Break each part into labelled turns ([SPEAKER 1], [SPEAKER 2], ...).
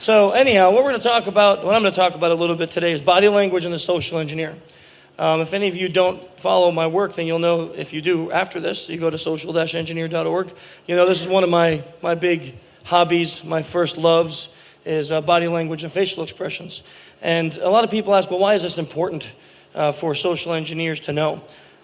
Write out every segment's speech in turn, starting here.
[SPEAKER 1] So anyhow, what I'm going to talk about a little bit today is body language and the social engineer. If any of you don't follow my work, then you'll know. If you do after this, you go to social-engineer.org. You know, this is one of my big hobbies, my first loves, is body language and facial expressions. And a lot of people ask, well, why is this important for social engineers to know?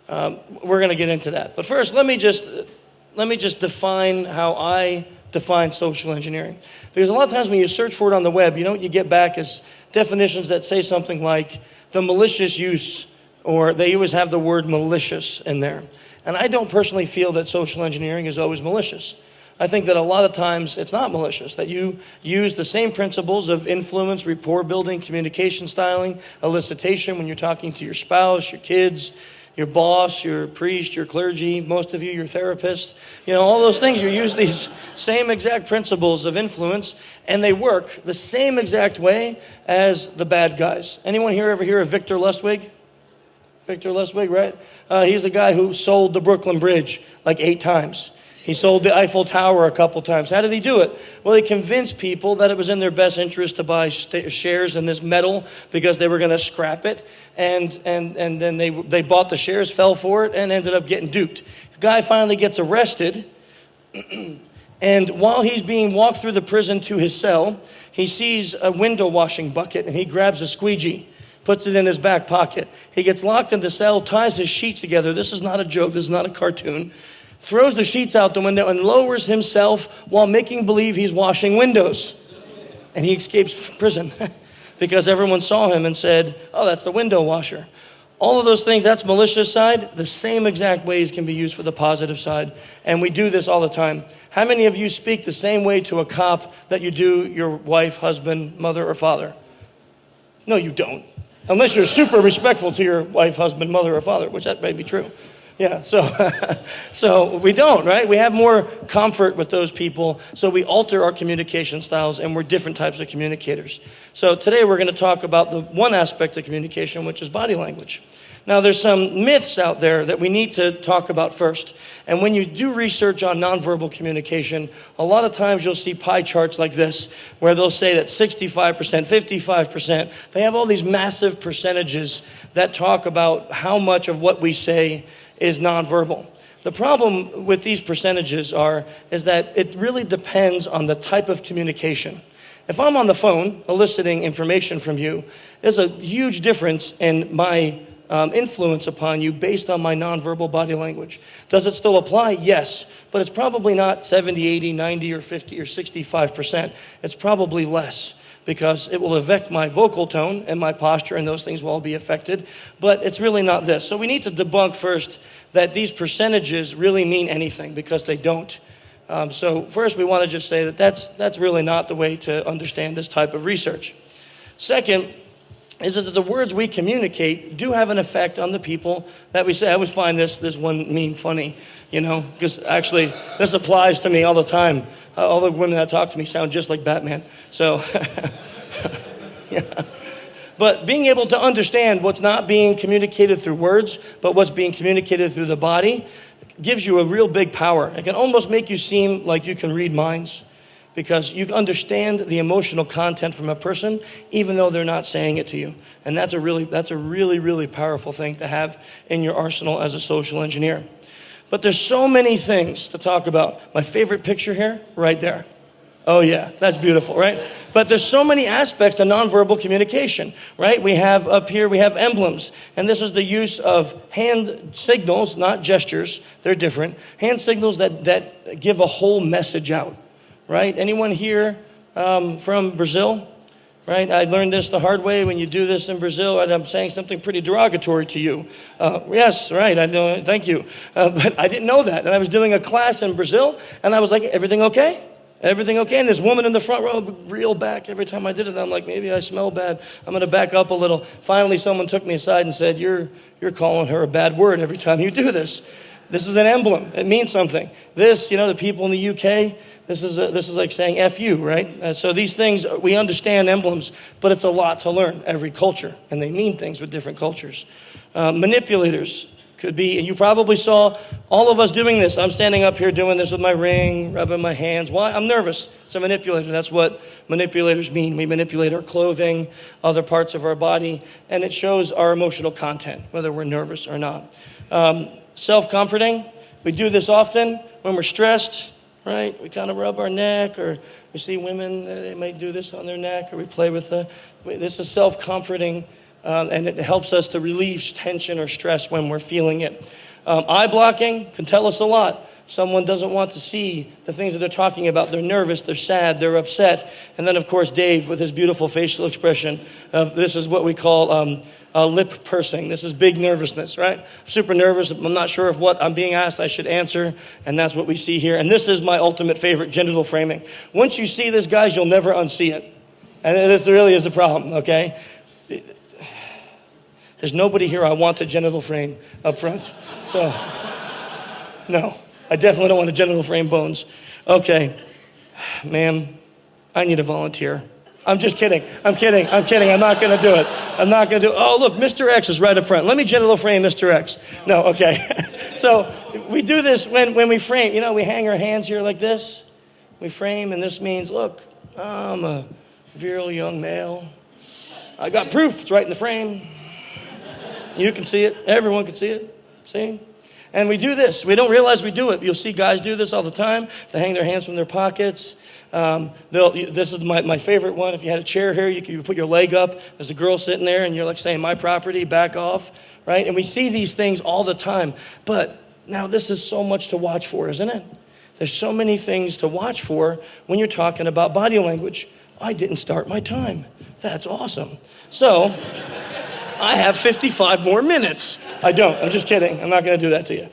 [SPEAKER 1] We're going to get into that. But first, let me just define how I define social engineering. Because a lot of times when you search for it on the web, you know what you get back is definitions that say something like the malicious use, or they always have the word malicious in there. And I don't personally feel that social engineering is always malicious. I think that a lot of times it's not malicious, that you use the same principles of influence, rapport building, communication styling, elicitation when you're talking to your spouse, your kids, your boss, your priest, your clergy, most of you, your therapist. You know, all those things, you use these same exact principles of influence, and they work the same exact way as the bad guys. Anyone here ever hear of Victor Lustig? Victor Lustig, right? He's a guy who sold the Brooklyn Bridge like 8 times. He sold the Eiffel Tower a couple times. How did he do it? Well, he convinced people that it was in their best interest to buy shares in this metal because they were going to scrap it. And then they bought the shares, fell for it, and ended up getting duped. The guy finally gets arrested. And while he's being walked through the prison to his cell, he sees a window washing bucket, and he grabs a squeegee, puts it in his back pocket. He gets locked in the cell, ties his sheets together. This is not a joke. This is not a cartoon. Throws the sheets out the window and lowers himself while making believe he's washing windows. And he escapes prison because everyone saw him and said, oh, that's the window washer. All of those things, that's malicious side. The same exact ways can be used for the positive side. And we do this all the time. How many of you speak the same way to a cop that you do your wife, husband, mother, or father? No, you don't. Unless you're super respectful to your wife, husband, mother, or father, which that may be true. Yeah, so we don't, right? We have more comfort with those people, so we alter our communication styles, and we're different types of communicators. So today we're going to talk about the one aspect of communication, which is body language. Now, there's some myths out there that we need to talk about first. And when you do research on nonverbal communication, a lot of times you'll see pie charts like this, where they'll say that 65%, 55%, they have all these massive percentages that talk about how much of what we say is nonverbal. The problem with these percentages is that it really depends on the type of communication. If I'm on the phone eliciting information from you, there's a huge difference in my influence upon you based on my nonverbal body language. Does it still apply? Yes, but it's probably not 70, 80, 90, or 50, or 65%. It's probably less, because it will affect my vocal tone and my posture, and those things will all be affected. But it's really not this. So we need to debunk first that these percentages really mean anything, because they don't. So first we want to just say that that's really not the way to understand this type of research. Second is that the words we communicate do have an effect on the people that we say. I always find this one meme funny, you know, because actually this applies to me all the time. All the women that talk to me sound just like Batman. So, yeah. But being able to understand what's not being communicated through words, but what's being communicated through the body, gives you a real big power. It can almost make you seem like you can read minds, because you understand the emotional content from a person, even though they're not saying it to you. And that's a really, really powerful thing to have in your arsenal as a social engineer. But there's so many things to talk about. My favorite picture here, right there. Oh yeah, that's beautiful, right? But there's so many aspects to nonverbal communication, right? We have up here, we have emblems. And this is the use of hand signals, not gestures. They're different. Hand signals that give a whole message out. Right? Anyone here from Brazil? Right? I learned this the hard way. When you do this in Brazil, and I'm saying something pretty derogatory to you. Yes, right. I know. Thank you. But I didn't know that. And I was doing a class in Brazil, and I was like, everything okay? Everything okay? And this woman in the front row reeled back every time I did it. I'm like, maybe I smell bad. I'm going to back up a little. Finally, someone took me aside and said, you're calling her a bad word every time you do this. This is an emblem. It means something. This, you know, the people in the UK, this is like saying F you, right? So these things, we understand emblems, but it's a lot to learn, every culture. And they mean things with different cultures. Manipulators. Could be, and you probably saw all of us doing this. I'm standing up here doing this with my ring, rubbing my hands. Why? I'm nervous. It's a manipulator. That's what manipulators mean. We manipulate our clothing, other parts of our body, and it shows our emotional content, whether we're nervous or not. Self-comforting. We do this often when we're stressed, right? We kind of rub our neck, or we see women, they might do this on their neck, or we play with this is self-comforting. And it helps us to relieve tension or stress when we're feeling it. Eye blocking can tell us a lot. Someone doesn't want to see the things that they're talking about. They're nervous, they're sad, they're upset. And then, of course, Dave with his beautiful facial expression. This is what we call lip pursing. This is big nervousness, right? I'm super nervous. I'm not sure if what I'm being asked I should answer. And that's what we see here. And this is my ultimate favorite, genital framing. Once you see this, guys, you'll never unsee it. And this really is a problem, okay? There's nobody here I want a genital frame up front. So, no, I definitely don't want a genital frame bones. Okay, ma'am, I need a volunteer. I'm just kidding. I'm kidding. I'm not going to do it. Oh, look, Mr. X is right up front. Let me genital frame Mr. X. No, okay. So we do this when we frame. You know, we hang our hands here like this. We frame, and this means, look, I'm a virile young male. I got proof. It's right in the frame. You can see it. Everyone can see it. See? And we do this. We don't realize we do it. You'll see guys do this all the time. They hang their hands from their pockets. This is my favorite one. If you had a chair here, you could put your leg up. There's a girl sitting there, and you're like saying, my property, back off. Right? And we see these things all the time. But now this is so much to watch for, isn't it? There's so many things to watch for when you're talking about body language. I didn't start my time. That's awesome. So I have 55 more minutes. I don't. I'm just kidding. I'm not going to do that to you.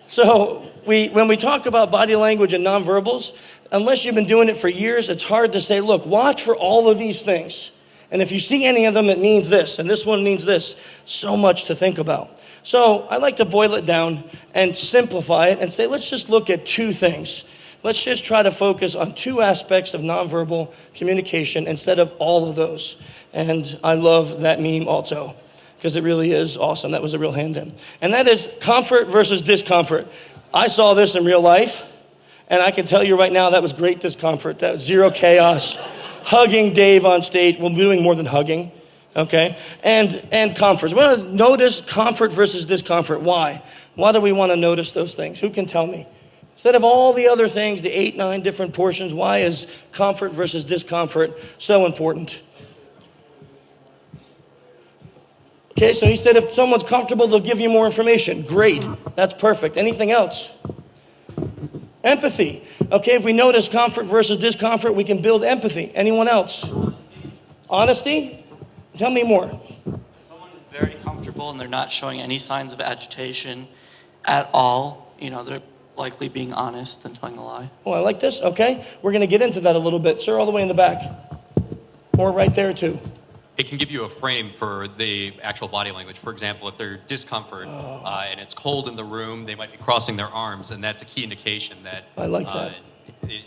[SPEAKER 1] So when we talk about body language and nonverbals, unless you've been doing it for years, it's hard to say, look, watch for all of these things. And if you see any of them, it means this, and this one means this. So much to think about. So I like to boil it down and simplify it and say, let's just look at two things. Let's just try to focus on two aspects of nonverbal communication instead of all of those. And I love that meme also, because it really is awesome. That was a real hand-in. And that is comfort versus discomfort. I saw this in real life, and I can tell you right now that was great discomfort. That was zero chaos. Hugging Dave on stage. Well, doing more than hugging, okay? And comfort. We want to notice comfort versus discomfort. Why? Why do we want to notice those things? Who can tell me? Instead of all the other things, the 8, 9 different portions, why is comfort versus discomfort so important? Okay, so he said if someone's comfortable, they'll give you more information. Great. That's perfect. Anything else? Empathy. Okay, if we notice comfort versus discomfort, we can build empathy. Anyone else? Honesty? Tell me more.
[SPEAKER 2] Someone is very comfortable and they're not showing any signs of agitation at all. You know, they're likely being honest and telling a lie.
[SPEAKER 1] Oh, I like this. Okay, we're going to get into that a little bit. Sir, all the way in the back. Or right there, too.
[SPEAKER 3] It can give you a frame for the actual body language. For example, if they're discomfort and it's cold in the room, they might be crossing their arms, and that's a key indication that
[SPEAKER 1] I like that.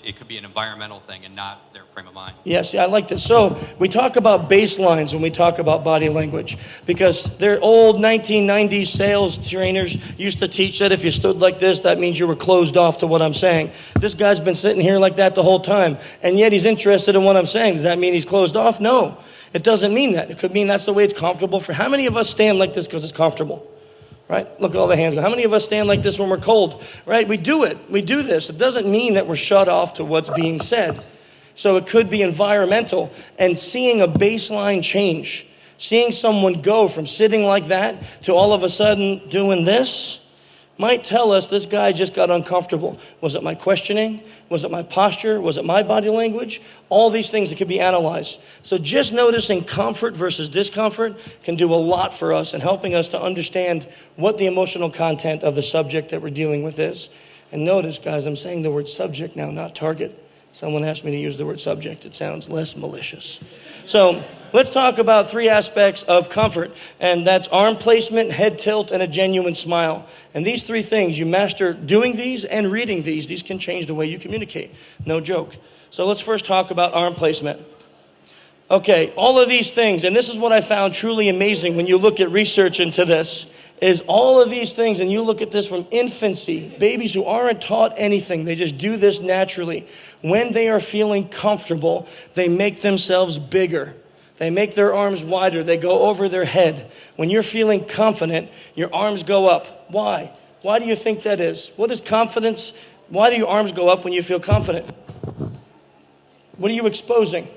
[SPEAKER 3] It could be an environmental thing and not their frame of mind.
[SPEAKER 1] Yes, I like this. So we talk about baselines when we talk about body language, because their old 1990s sales trainers used to teach that if you stood like this, that means you were closed off to what I'm saying. This guy's been sitting here like that the whole time, and yet he's interested in what I'm saying. Does that mean he's closed off? No, it doesn't mean that. It could mean that's the way it's comfortable for. How many of us stand like this because it's comfortable? Right? Look at all the hands. How many of us stand like this when we're cold? Right? We do it. We do this. It doesn't mean that we're shut off to what's being said. So it could be environmental. And seeing a baseline change, seeing someone go from sitting like that to all of a sudden doing this, might tell us this guy just got uncomfortable. Was it my questioning? Was it my posture? Was it my body language? All these things that could be analyzed. So just noticing comfort versus discomfort can do a lot for us in helping us to understand what the emotional content of the subject that we're dealing with is. And notice, guys, I'm saying the word subject now, not target. Someone asked me to use the word subject. It sounds less malicious. So let's talk about 3 aspects of comfort, and that's arm placement, head tilt, and a genuine smile. And these 3 things, you master doing these and reading these. These can change the way you communicate. No joke. So let's first talk about arm placement. Okay, all of these things, and this is what I found truly amazing when you look at research into this, is all of these things, and you look at this from infancy, babies who aren't taught anything, they just do this naturally. When they are feeling comfortable, they make themselves bigger. They make their arms wider. They go over their head. When you're feeling confident, your arms go up. Why? Why do you think that is? What is confidence? Why do your arms go up when you feel confident? What are you exposing?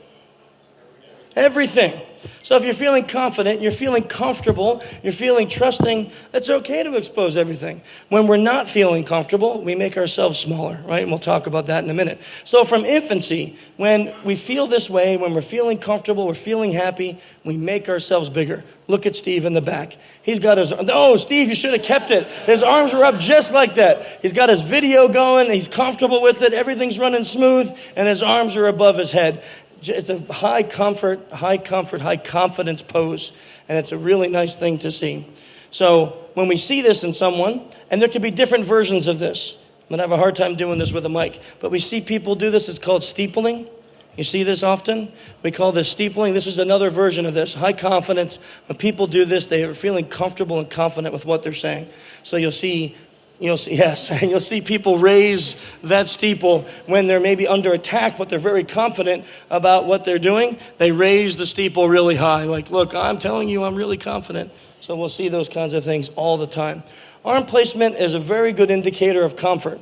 [SPEAKER 1] Everything. So if you're feeling confident, you're feeling comfortable, you're feeling trusting, it's okay to expose everything. When we're not feeling comfortable, we make ourselves smaller, right? And we'll talk about that in a minute. So from infancy, when we feel this way, when we're feeling comfortable, we're feeling happy, we make ourselves bigger. Look at Steve in the back. He's got his, no, Steve, you should have kept it. His arms are up just like that. He's got his video going, he's comfortable with it, everything's running smooth, and his arms are above his head. It's a high confidence pose, and it's a really nice thing to see. So when we see this in someone, and there could be different versions of this. I'm going to have a hard time doing this with a mic, but we see people do this. It's called steepling. You see this often? We call this steepling. This is another version of this. High confidence. When people do this, they are feeling comfortable and confident with what they're saying. So you'll see, yes, and you'll see people raise that steeple when they're maybe under attack, but they're very confident about what they're doing. They raise the steeple really high. Like, look, I'm telling you, I'm really confident. So we'll see those kinds of things all the time. Arm placement is a very good indicator of comfort.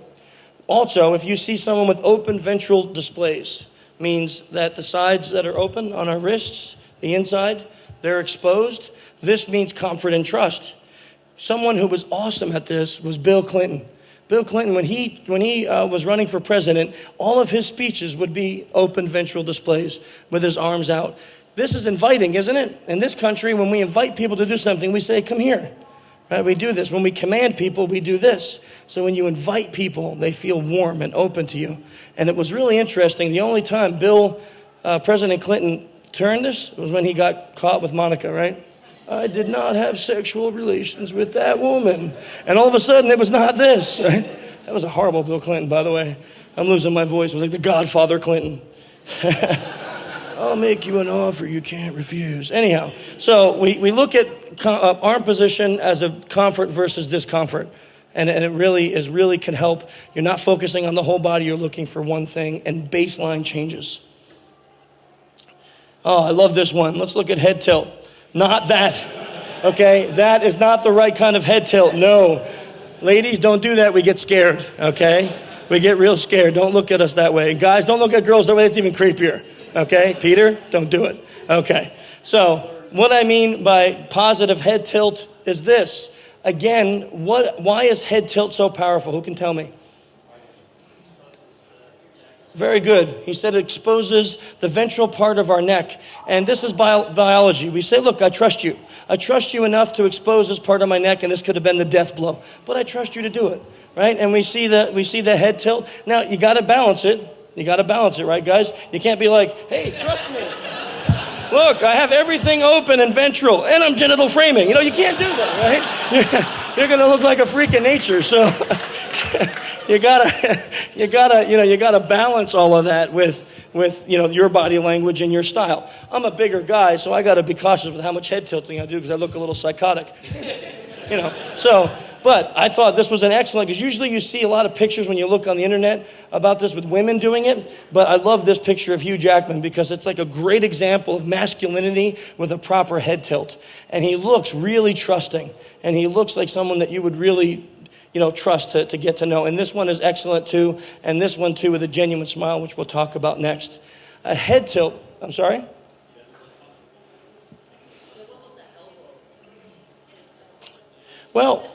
[SPEAKER 1] Also, if you see someone with open ventral displays, means that the sides that are open on our wrists, the inside, they're exposed. This means comfort and trust. Someone who was awesome at this was Bill Clinton. Bill Clinton, when he was running for president, all of his speeches would be open ventral displays with his arms out. This is inviting, isn't it? In this country, when we invite people to do something, we say, come here. Right? We do this. When we command people, we do this. So when you invite people, they feel warm and open to you. And it was really interesting. The only time President Clinton turned this was when he got caught with Monica, right? I did not have sexual relations with that woman. And all of a sudden, it was not this. Right? That was a horrible Bill Clinton, by the way. I'm losing my voice. It was like the Godfather Clinton. I'll make you an offer you can't refuse. Anyhow, so we look at arm position as a comfort versus discomfort. And it really can help. You're not focusing on the whole body. You're looking for one thing, and baseline changes. Oh, I love this one. Let's look at head tilt. Not that, okay? That is not the right kind of head tilt, no. Ladies, don't do that. We get scared, okay? We get real scared. Don't look at us that way. And guys, don't look at girls that way. It's even creepier, okay? Peter, don't do it. Okay, so what I mean by positive head tilt is this. Again, why is head tilt so powerful? Who can tell me? Very good. He said it exposes the ventral part of our neck. And this is biology. We say, look, I trust you. I trust you enough to expose this part of my neck, and this could have been the death blow. But I trust you to do it, right? And we see the head tilt. Now, you got to balance it. You got to balance it, right, guys? You can't be like, hey, trust me. Look, I have everything open and ventral, and I'm genital framing. You can't do that, right? You're going to look like a freak of nature, so... You gotta balance all of that with your body language and your style. I'm a bigger guy, so I gotta be cautious with how much head tilting I do because I look a little psychotic. But I thought this was an excellent, because usually you see a lot of pictures when you look on the internet about this with women doing it. But I love this picture of Hugh Jackman because it's like a great example of masculinity with a proper head tilt. And he looks really trusting, and he looks like someone that you would really trust to get to know. And this one is excellent too. And this one too with a genuine smile, which we'll talk about next. A head tilt, I'm sorry? Well,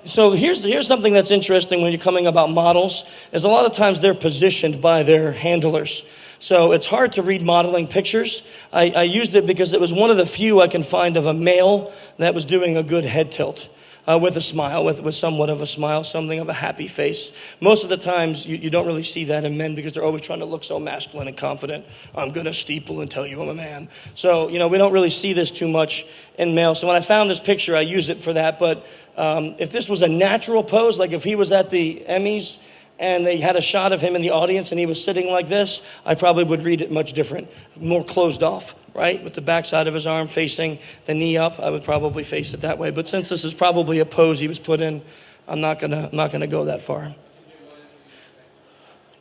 [SPEAKER 1] so here's something that's interesting when you're coming about models, is a lot of times they're positioned by their handlers. So it's hard to read modeling pictures. I used it because it was one of the few I can find of a male that was doing a good head tilt. With a smile, with somewhat of a smile, something of a happy face. Most of the times, you don't really see that in men because they're always trying to look so masculine and confident. I'm going to steeple and tell you I'm a man. So, we don't really see this too much in males. So when I found this picture, I used it for that. But if this was a natural pose, like if he was at the Emmys and they had a shot of him in the audience and he was sitting like this, I probably would read it much different, more closed off, right? With the backside of his arm facing the knee up, I would probably face it that way. But since this is probably a pose he was put in, I'm not gonna go that far.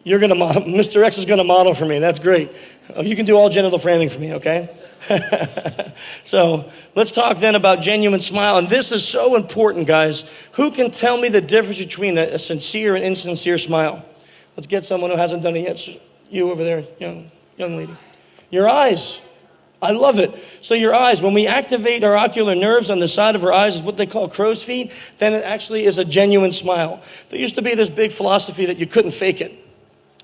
[SPEAKER 1] You're gonna model, Mr. X is gonna model for me. That's great. You can do all genital framing for me, okay? So let's talk then about genuine smile. And this is so important, guys. Who can tell me the difference between a sincere and insincere smile? Let's get someone who hasn't done it yet. You over there, young lady. Your eyes. I love it. So your eyes, when we activate our ocular nerves on the side of our eyes, is what they call crow's feet, then it actually is a genuine smile. There used to be this big philosophy that you couldn't fake it.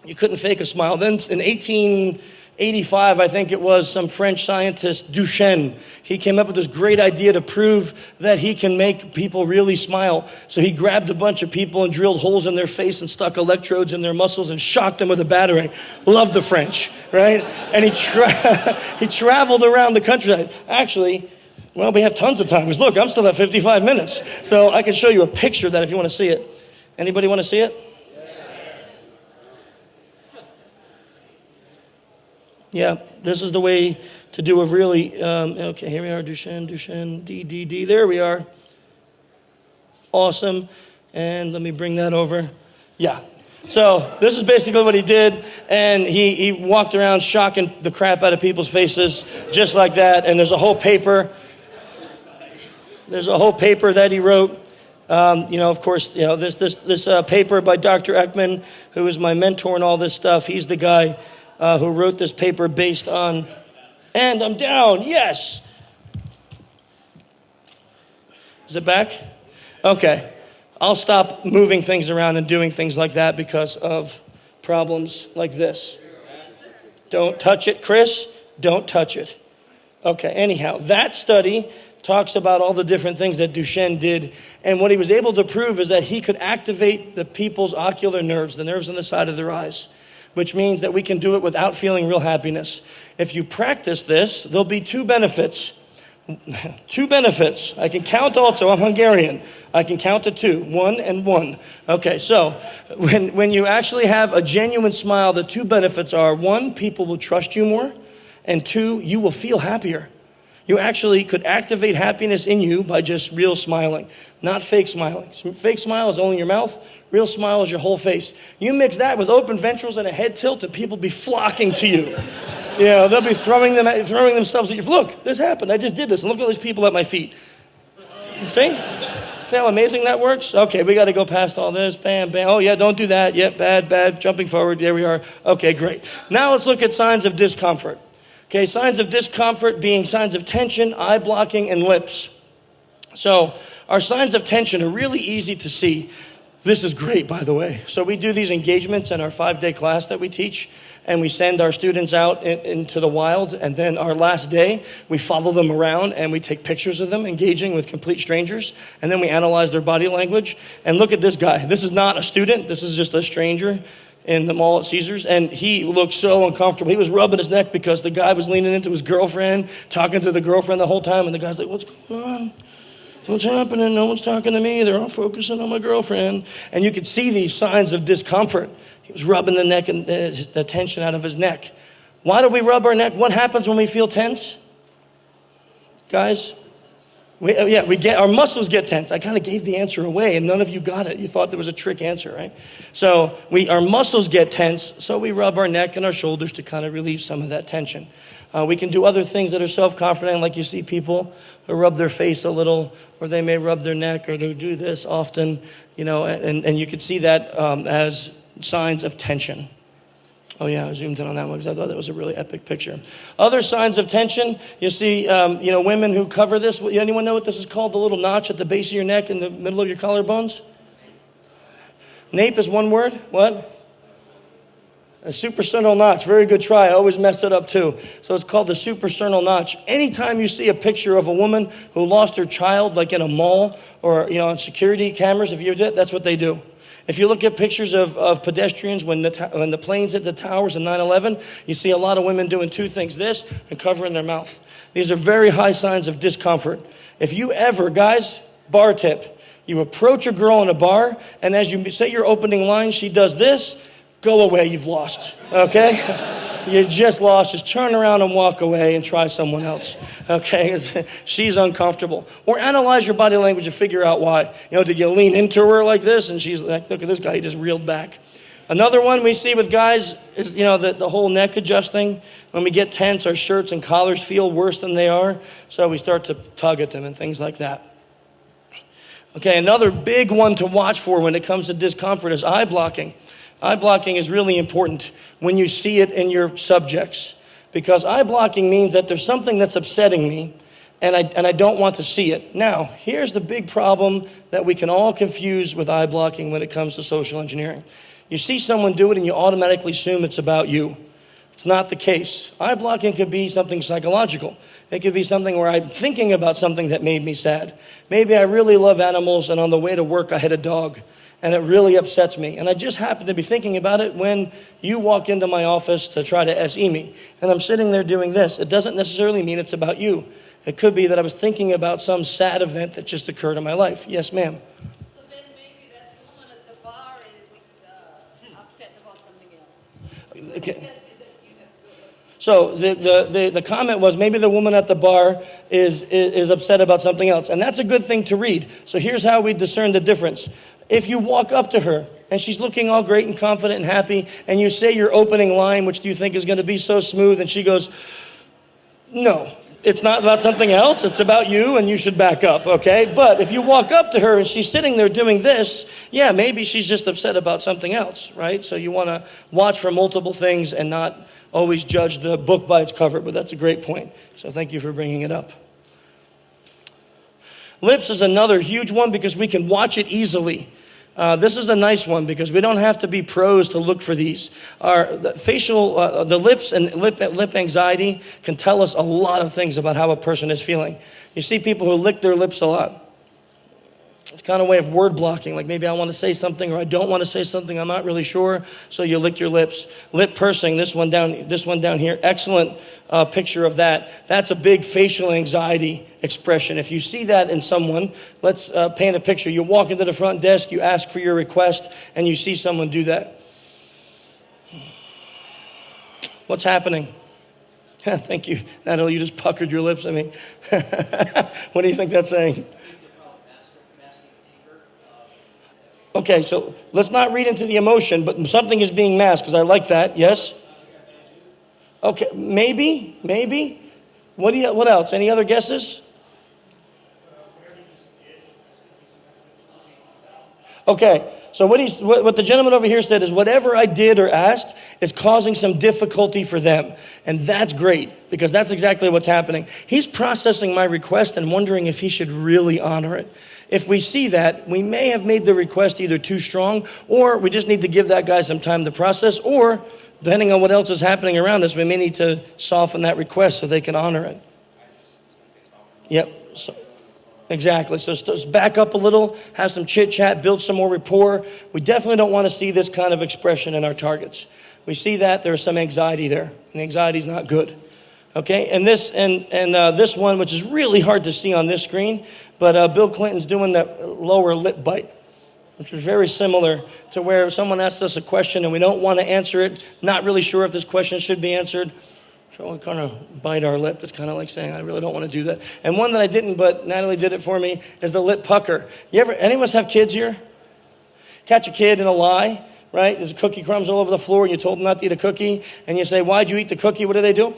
[SPEAKER 1] You couldn't fake a smile. Then in 1885, I think it was, some French scientist, Duchenne, he came up with this great idea to prove that he can make people really smile. So he grabbed a bunch of people and drilled holes in their face and stuck electrodes in their muscles and shocked them with a battery. Love the French, right? And he traveled around the country. Actually, well, we have tons of time. Look, I'm still at 55 minutes. So I can show you a picture of that if you want to see it. Anybody want to see it? Yeah, this is the way to do a really, okay, here we are, Duchenne, D. There we are. Awesome. And let me bring that over. Yeah. So this is basically what he did. And he walked around shocking the crap out of people's faces just like that. And there's a whole paper. That he wrote. Of course, this paper by Dr. Ekman, who is my mentor in all this stuff. He's the guy who wrote this paper based on, and I'm down, yes. Is it back? Okay. I'll stop moving things around and doing things like that because of problems like this. Don't touch it, Chris. Don't touch it. Okay, anyhow, that study talks about all the different things that Duchenne did. And what he was able to prove is that he could activate the people's ocular nerves, the nerves on the side of their eyes, which means that we can do it without feeling real happiness. If you practice this, there'll be two benefits. Two benefits. I can count also. I'm Hungarian. I can count to two. 1 and 1. Okay, so when you actually have a genuine smile, the two benefits are, 1, people will trust you more, and 2, you will feel happier. You actually could activate happiness in you by just real smiling, not fake smiling. Fake smile is only your mouth. Real smile is your whole face. You mix that with open ventrals and a head tilt, and people be flocking to you. They'll be throwing themselves at you. Look, this happened. I just did this. And look at all these people at my feet. See? See how amazing that works? Okay, we got to go past all this. Bam, bam. Oh, yeah, don't do that. Yep, bad. Jumping forward. There we are. Okay, great. Now let's look at signs of discomfort. Okay, signs of discomfort being signs of tension, eye blocking, and lips. So our signs of tension are really easy to see. This is great, by the way. So we do these engagements in our 5-day class that we teach, and we send our students out into the wild, and then our last day, we follow them around, and we take pictures of them engaging with complete strangers, and then we analyze their body language. And look at this guy. This is not a student. This is just a stranger in the mall at Caesars, and he looked so uncomfortable. He was rubbing his neck because the guy was leaning into his girlfriend, talking to the girlfriend the whole time, and the guy's like, what's going on? What's happening? No one's talking to me. They're all focusing on my girlfriend. And you could see these signs of discomfort. He was rubbing the neck and the tension out of his neck. Why do we rub our neck? What happens when we feel tense? Guys? Our muscles get tense. I kind of gave the answer away, and none of you got it. You thought there was a trick answer, right? So our muscles get tense, so we rub our neck and our shoulders to kind of relieve some of that tension. We can do other things that are self-confident, like you see people who rub their face a little, or they may rub their neck, or they do this often, and you could see that as signs of tension. Oh yeah, I zoomed in on that one because I thought that was a really epic picture. Other signs of tension, you see, women who cover this. Anyone know what this is called? The little notch at the base of your neck in the middle of your collarbones? Nape is one word. What? A suprasternal notch. Very good try. I always messed it up too. So it's called the suprasternal notch. Anytime you see a picture of a woman who lost her child, like in a mall or on security cameras, if you did, that's what they do. If you look at pictures of pedestrians when the planes hit the towers in 9/11, you see a lot of women doing two things, this and covering their mouth. These are very high signs of discomfort. If you ever, guys, bar tip, You approach a girl in a bar, and as you say your opening line, she does this, go away, you've lost, okay? You just lost. Just turn around and walk away and try someone else, okay? She's uncomfortable. Or analyze your body language and figure out why. Did you lean into her like this? And she's like, look at this guy, he just reeled back. Another one we see with guys is, the whole neck adjusting. When we get tense, our shirts and collars feel worse than they are, so we start to tug at them and things like that. Okay, another big one to watch for when it comes to discomfort is eye blocking. Eye blocking is really important when you see it in your subjects, because eye blocking means that there's something that's upsetting me and I don't want to see it. Now, here's the big problem that we can all confuse with eye blocking when it comes to social engineering. You see someone do it and you automatically assume it's about you. It's not the case. Eye blocking could be something psychological. It could be something where I'm thinking about something that made me sad. Maybe I really love animals and on the way to work I hit a dog. And it really upsets me. And I just happen to be thinking about it when you walk into my office to try to SE me. And I'm sitting there doing this. It doesn't necessarily mean it's about you. It could be that I was thinking about some sad event that just occurred in my life. Yes, ma'am.
[SPEAKER 4] So then maybe that woman at the bar is upset about something else.
[SPEAKER 1] Okay. So the comment was maybe the woman at the bar is upset about something else. And that's a good thing to read. So here's how we discern the difference. If you walk up to her and she's looking all great and confident and happy, and you say your opening line, which do you think is going to be so smooth, and she goes, no, it's not about something else. It's about you, and you should back up, okay? But if you walk up to her and she's sitting there doing this, yeah, maybe she's just upset about something else, right? So you want to watch for multiple things and not always judge the book by its cover, but that's a great point. So thank you for bringing it up. Lips is another huge one because we can watch it easily. This is a nice one because we don't have to be pros to look for these. The lips and lip anxiety can tell us a lot of things about how a person is feeling. You see people who lick their lips a lot. It's kind of a way of word blocking, like maybe I want to say something or I don't want to say something, I'm not really sure, so you lick your lips. Lip pursing, this one down here, excellent picture of that. That's a big facial anxiety expression. If you see that in someone, let's paint a picture. You walk into the front desk, you ask for your request, and you see someone do that. What's happening? Thank you, Natalie, you just puckered your lips at me. What do you think that's saying? Okay, so let's not read into the emotion, but something is being masked, because I like that, yes? Okay, maybe. What else? Any other guesses? Okay, so what the gentleman over here said is whatever I did or asked is causing some difficulty for them. And that's great, because that's exactly what's happening. He's processing my request and wondering if he should really honor it. If we see that, we may have made the request either too strong, or we just need to give that guy some time to process, or depending on what else is happening around us, we may need to soften that request so they can honor it. Yep. So, exactly. So back up a little, have some chit chat, build some more rapport. We definitely don't want to see this kind of expression in our targets. We see that there's some anxiety there, and anxiety is not good. Okay, and this one, which is really hard to see on this screen, but Bill Clinton's doing that lower lip bite, which is very similar to where someone asks us a question and we don't want to answer it, not really sure if this question should be answered. So we kind of bite our lip. It's kind of like saying, I really don't want to do that. And one that I didn't, but Natalie did it for me, is the lip pucker. Any of us have kids here? Catch a kid in a lie, right? There's cookie crumbs all over the floor and you told them not to eat a cookie. And you say, why'd you eat the cookie? What do they do?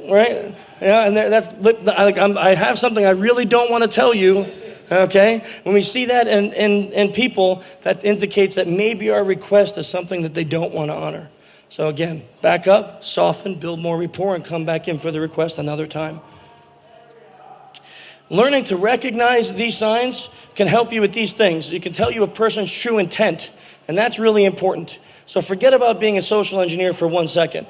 [SPEAKER 1] Right? Yeah, and that's I have something I really don't want to tell you. Okay? When we see that in people, that indicates that maybe our request is something that they don't want to honor. So again, back up, soften, build more rapport, and come back in for the request another time. Learning to recognize these signs can help you with these things. It can tell you a person's true intent, and that's really important. So forget about being a social engineer for 1 second.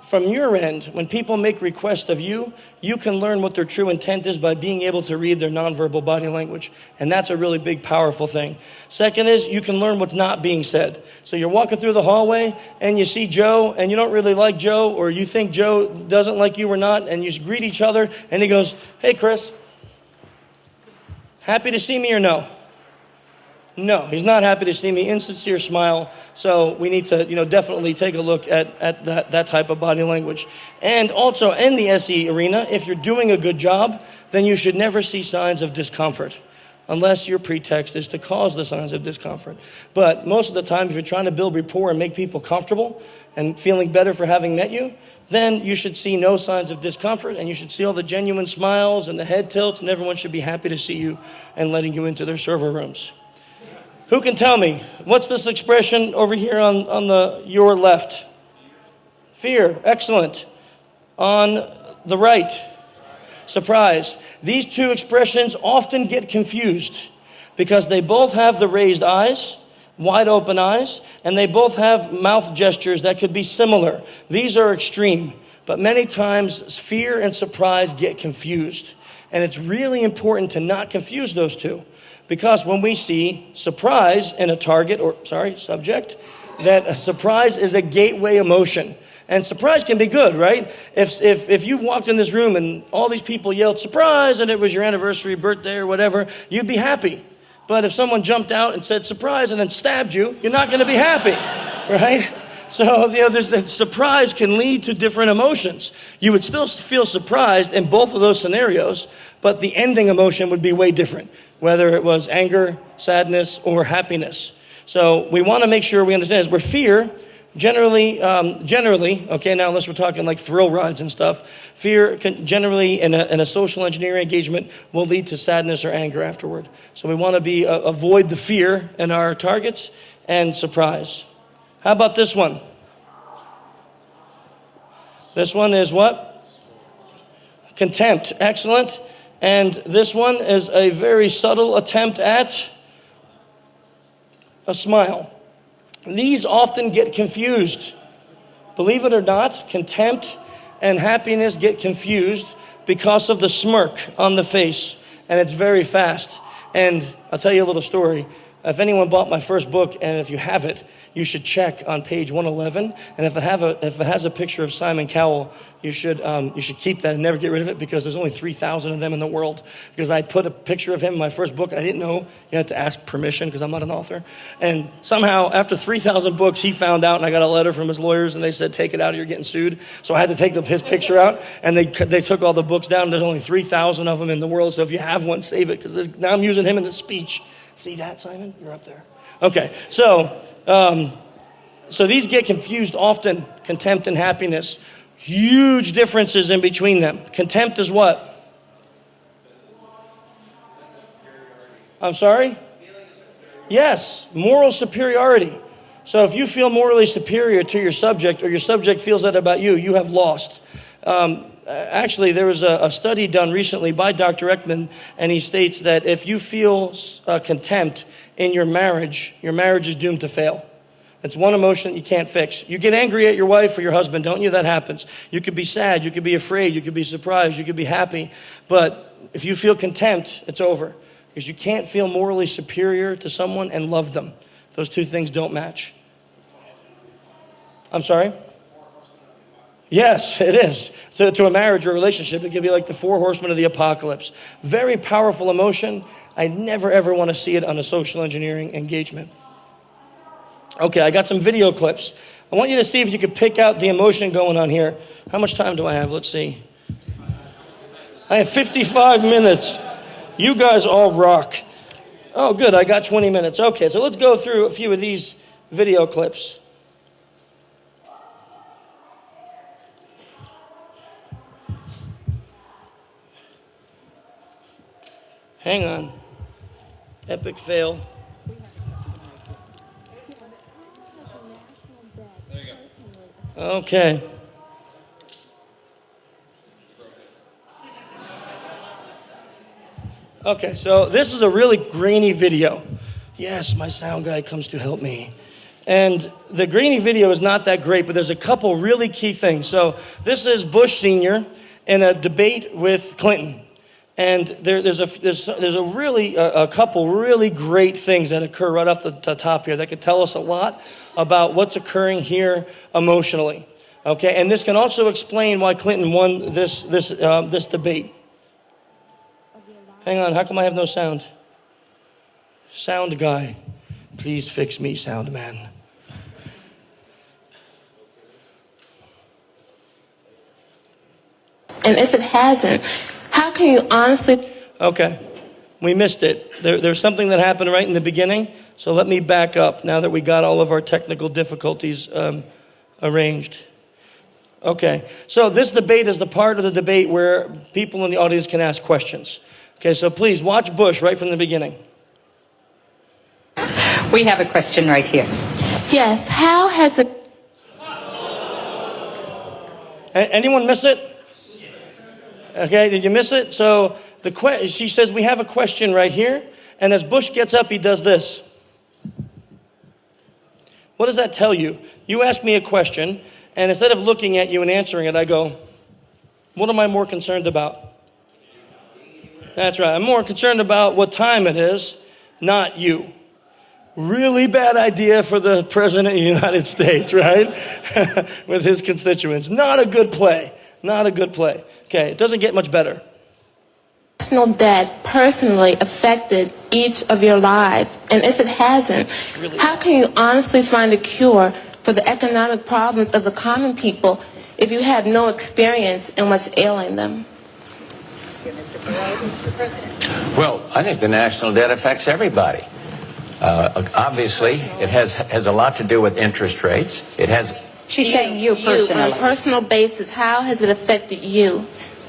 [SPEAKER 1] From your end, when people make requests of you, you can learn what their true intent is by being able to read their nonverbal body language. And that's a really big, powerful thing. Second is you can learn what's not being said. So you're walking through the hallway and you see Joe and you don't really like Joe, or you think Joe doesn't like you or not, and you greet each other and he goes, hey, Chris. Happy to see me or no? No, he's not happy to see me. Insincere smile. So we need to, definitely take a look at that type of body language. And also in the SE arena, if you're doing a good job, then you should never see signs of discomfort, unless your pretext is to cause the signs of discomfort. But most of the time, if you're trying to build rapport and make people comfortable and feeling better for having met you, then you should see no signs of discomfort, and you should see all the genuine smiles and the head tilts, and everyone should be happy to see you and letting you into their server rooms. Who can tell me, what's this expression over here on your left? Fear. Excellent. On the right, surprise. These two expressions often get confused because they both have the raised eyes, wide open eyes, and they both have mouth gestures that could be similar. These are extreme, but many times fear and surprise get confused. And it's really important to not confuse those two. Because when we see surprise in a subject, that a surprise is a gateway emotion. And surprise can be good, right? If you walked in this room and all these people yelled surprise and it was your anniversary, birthday, or whatever, you'd be happy. But if someone jumped out and said surprise and then stabbed you, you're not going to be happy, right? So, the surprise can lead to different emotions. You would still feel surprised in both of those scenarios, but the ending emotion would be way different, whether it was anger, sadness, or happiness. So we want to make sure we understand this. Where fear, generally, okay, now unless we're talking like thrill rides and stuff, fear can generally, in a social engineering engagement, will lead to sadness or anger afterward. So we want to avoid the fear in our targets and surprise. How about this one? This one is what? Contempt. Excellent. And this one is a very subtle attempt at a smile. These often get confused. Believe it or not, contempt and happiness get confused because of the smirk on the face. And it's very fast. And I'll tell you a little story. If anyone bought my first book, and if you have it, you should check on page 111. And if it has a picture of Simon Cowell, you should keep that and never get rid of it, because there's only 3,000 of them in the world. Because I put a picture of him in my first book, and I didn't know you had to ask permission because I'm not an author. And somehow, after 3,000 books, he found out, and I got a letter from his lawyers, and they said, take it out or you're getting sued. So I had to take his picture out, and they took all the books down. There's only 3,000 of them in the world, so if you have one, save it, because now I'm using him in the speech. See that, Simon? You're up there. Okay, so these get confused often, contempt and happiness. Huge differences in between them. Contempt is what? I'm sorry? Yes, moral superiority. So if you feel morally superior to your subject, or your subject feels that about you, you have lost. Actually, there was a study done recently by Dr. Ekman, and he states that if you feel contempt in your marriage is doomed to fail. It's one emotion that you can't fix. You get angry at your wife or your husband, don't you? That happens. You could be sad, you could be afraid, you could be surprised, you could be happy. But if you feel contempt, it's over. Because you can't feel morally superior to someone and love them. Those two things don't match. I'm sorry? Yes, it is. To a marriage or a relationship, it could be like the 4 horsemen of the apocalypse. Very powerful emotion. I never, ever want to see it on a social engineering engagement. Okay, I got some video clips. I want you to see if you could pick out the emotion going on here. How much time do I have? Let's see. I have 55 minutes. You guys all rock. Oh, good. I got 20 minutes. Okay, so let's go through a few of these video clips. Hang on. Epic fail. Okay. Okay, so this is a really grainy video. Yes, my sound guy comes to help me. And the grainy video is not that great, but there's a couple really key things. So this is Bush Sr. in a debate with Clinton. And there's a couple really great things that occur right off the top here that could tell us a lot about what's occurring here emotionally. Okay, and this can also explain why Clinton won this debate. Hang on, how come I have no sound? Sound guy, please fix me, sound man.
[SPEAKER 5] And if it hasn't, how can you honestly...
[SPEAKER 1] Okay, we missed it. There's something that happened right in the beginning, so let me back up now that we got all of our technical difficulties arranged. Okay, so this debate is the part of the debate where people in the audience can ask questions. Okay, so please watch Bush right from the beginning.
[SPEAKER 6] We have a question right here.
[SPEAKER 5] Yes, how has it...
[SPEAKER 1] Anyone miss it? Okay, did you miss it? So she says, we have a question right here. And as Bush gets up, he does this. What does that tell you? You ask me a question, and instead of looking at you and answering it, I go, what am I more concerned about? That's right. I'm more concerned about what time it is, not you. Really bad idea for the President of the United States, right? With his constituents. Not a good play. Not a good play. Okay, it doesn't get much better.
[SPEAKER 5] National debt personally affected each of your lives? And if it hasn't, how can you honestly find a cure for the economic problems of the common people if you have no experience in what's ailing them?
[SPEAKER 7] Well, I think the national debt affects everybody. Obviously, it has a lot to do with interest rates. It has...
[SPEAKER 6] She's saying you personally.
[SPEAKER 5] On a personal basis, how has it affected you?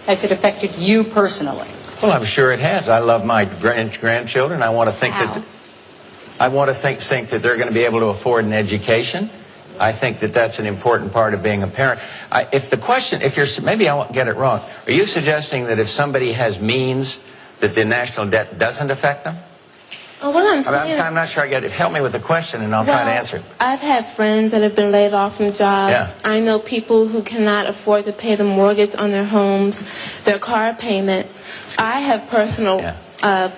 [SPEAKER 6] Has it affected you personally?
[SPEAKER 7] Well, I'm sure it has. I love my grandchildren. I want to think
[SPEAKER 5] How?
[SPEAKER 7] that think that they're going to be able to afford an education. I think that that's an important part of being a parent. Maybe I won't get it wrong. Are you suggesting that if somebody has means, that the national debt doesn't affect them?
[SPEAKER 5] Well, what I'm saying...
[SPEAKER 7] I'm not sure I get it. Help me with the question, and I'll try to answer it.
[SPEAKER 5] I've had friends that have been laid off from jobs.
[SPEAKER 7] Yeah.
[SPEAKER 5] I know people who cannot afford to pay the mortgage on their homes, their car payment. I have personal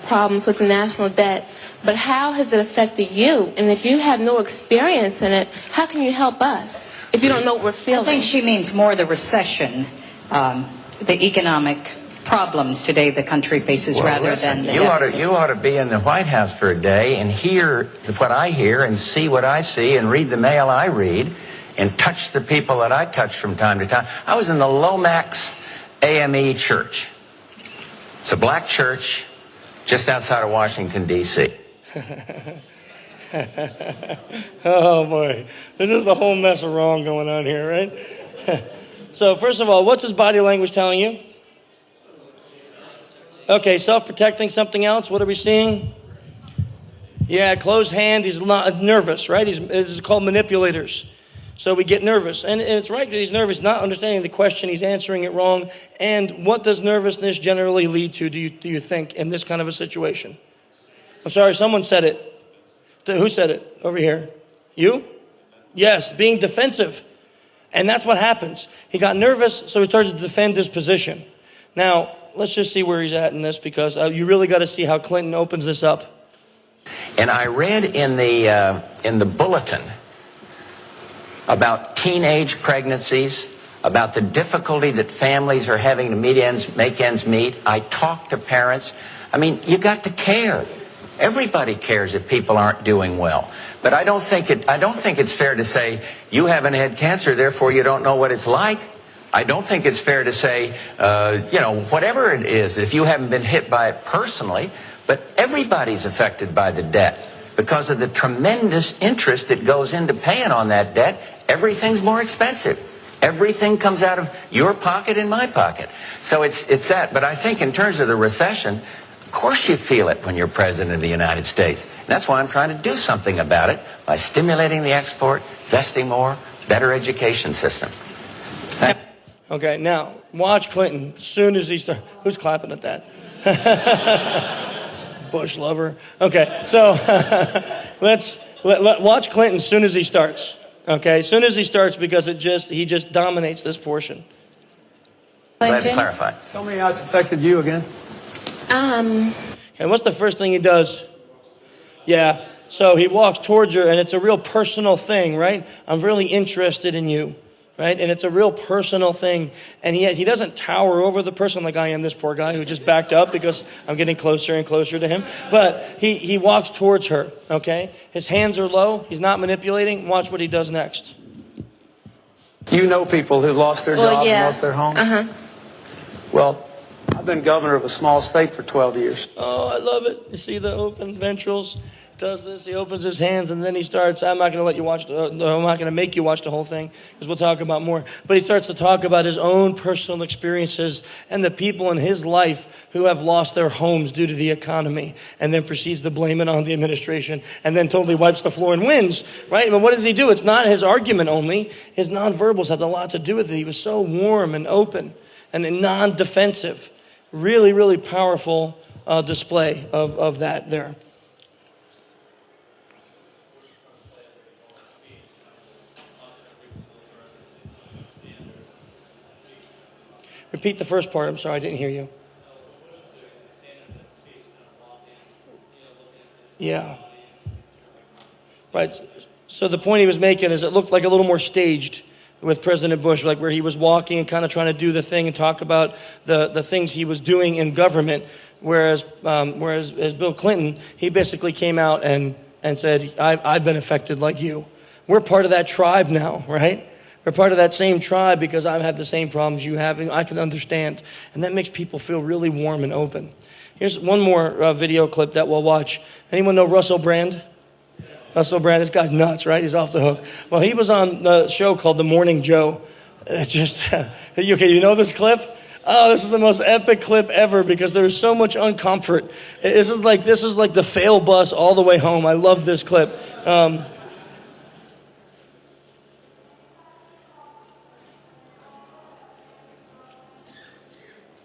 [SPEAKER 5] problems with the national debt. But how has it affected you? And if you have no experience in it, how can you help us if you don't know what we're feeling?
[SPEAKER 6] I think she means more the recession, the economic problems today the country faces, rather than the deficit.
[SPEAKER 7] You ought to be in the White House for a day and hear what I hear and see what I see and read the mail I read and touch the people that I touch from time to time. I was in the Lomax AME Church. It's a black church just outside of Washington, D.C.
[SPEAKER 1] Oh, boy. There's just a whole mess of wrong going on here, right? So, first of all, what's his body language telling you? Okay, self-protecting, something else. What are we seeing? Yeah, closed hand. He's not nervous, right? This is called manipulators. So we get nervous. And it's right that he's nervous, not understanding the question. He's answering it wrong. And what does nervousness generally lead to, do you think, in this kind of a situation? I'm sorry, someone said it. Who said it? Over here. You? Yes, being defensive. And that's what happens. He got nervous, so he started to defend his position. Now, let's just see where he's at in this, because you really got to see how Clinton opens this up.
[SPEAKER 7] And I read in the bulletin about teenage pregnancies, about the difficulty that families are having to make ends meet. I talked to parents. I mean, you got to care. Everybody cares if people aren't doing well. But I don't think it's fair to say you haven't had cancer, therefore you don't know what it's like. I don't think it's fair to say, whatever it is, if you haven't been hit by it personally, but everybody's affected by the debt because of the tremendous interest that goes into paying on that debt. Everything's more expensive. Everything comes out of your pocket and my pocket. So it's that. But I think in terms of the recession, of course you feel it when you're president of the United States. And that's why I'm trying to do something about it by stimulating the export, investing more, better education systems.
[SPEAKER 1] Okay, now, watch Clinton as soon as he starts. Who's clapping at that? Bush lover. Okay, so let's watch Clinton as soon as he starts. Okay, as soon as he starts, because he just dominates this portion.
[SPEAKER 7] Glad to clarify.
[SPEAKER 8] Tell me how it's affected you again.
[SPEAKER 1] And what's the first thing he does? Yeah, so he walks towards her, and it's a real personal thing, right? I'm really interested in you. right? And it's a real personal thing. And he doesn't tower over the person like I am, this poor guy who just backed up because I'm getting closer and closer to him. But he walks towards her, okay? His hands are low. He's not manipulating. Watch what he does next.
[SPEAKER 8] You know people who lost their jobs
[SPEAKER 5] yeah.
[SPEAKER 8] and lost their homes?
[SPEAKER 5] Uh-huh.
[SPEAKER 8] Well, I've been governor of a small state for 12 years.
[SPEAKER 1] Oh, I love it. You see the open ventrals? Does this, he opens his hands, and then he starts, I'm not going to let you watch, I'm not going to make you watch the whole thing, because we'll talk about more, but he starts to talk about his own personal experiences and the people in his life who have lost their homes due to the economy, and then proceeds to blame it on the administration, and then totally wipes the floor and wins, right? But what does he do? It's not his argument only. His nonverbals had a lot to do with it. He was so warm and open and non-defensive. Really, really powerful display of that there. Repeat the first part. I'm sorry, I didn't hear you. Yeah. Right. So the point he was making is it looked like a little more staged with President Bush, like where he was walking and kind of trying to do the thing and talk about the things he was doing in government, whereas as Bill Clinton, he basically came out and said, I've been affected like you. We're part of that tribe now, right? We're part of that same tribe because I've had the same problems you have, and I can understand. And that makes people feel really warm and open. Here's one more video clip that we'll watch. Anyone know Russell Brand? Russell Brand, this guy's nuts, right? He's off the hook. Well, he was on the show called The Morning Joe. It's just, okay, you know this clip? Oh, this is the most epic clip ever because there is so much uncomfort. This is like the fail bus all the way home. I love this clip.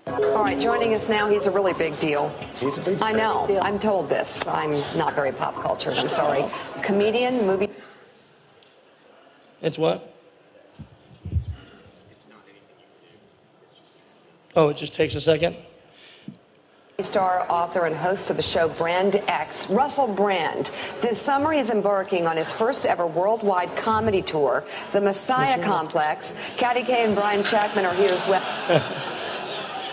[SPEAKER 9] All right, joining us now, he's a really big deal.
[SPEAKER 10] He's a big deal.
[SPEAKER 9] I know. I'm told this. I'm not very pop culture. I'm sorry. Comedian, movie.
[SPEAKER 1] It's what? Oh, it just takes a second?
[SPEAKER 9] Star, author, and host of the show Brand X, Russell Brand. This summer, he's embarking on his first ever worldwide comedy tour, The Messiah Complex. Katty Kay and Brian Shackman are here as well.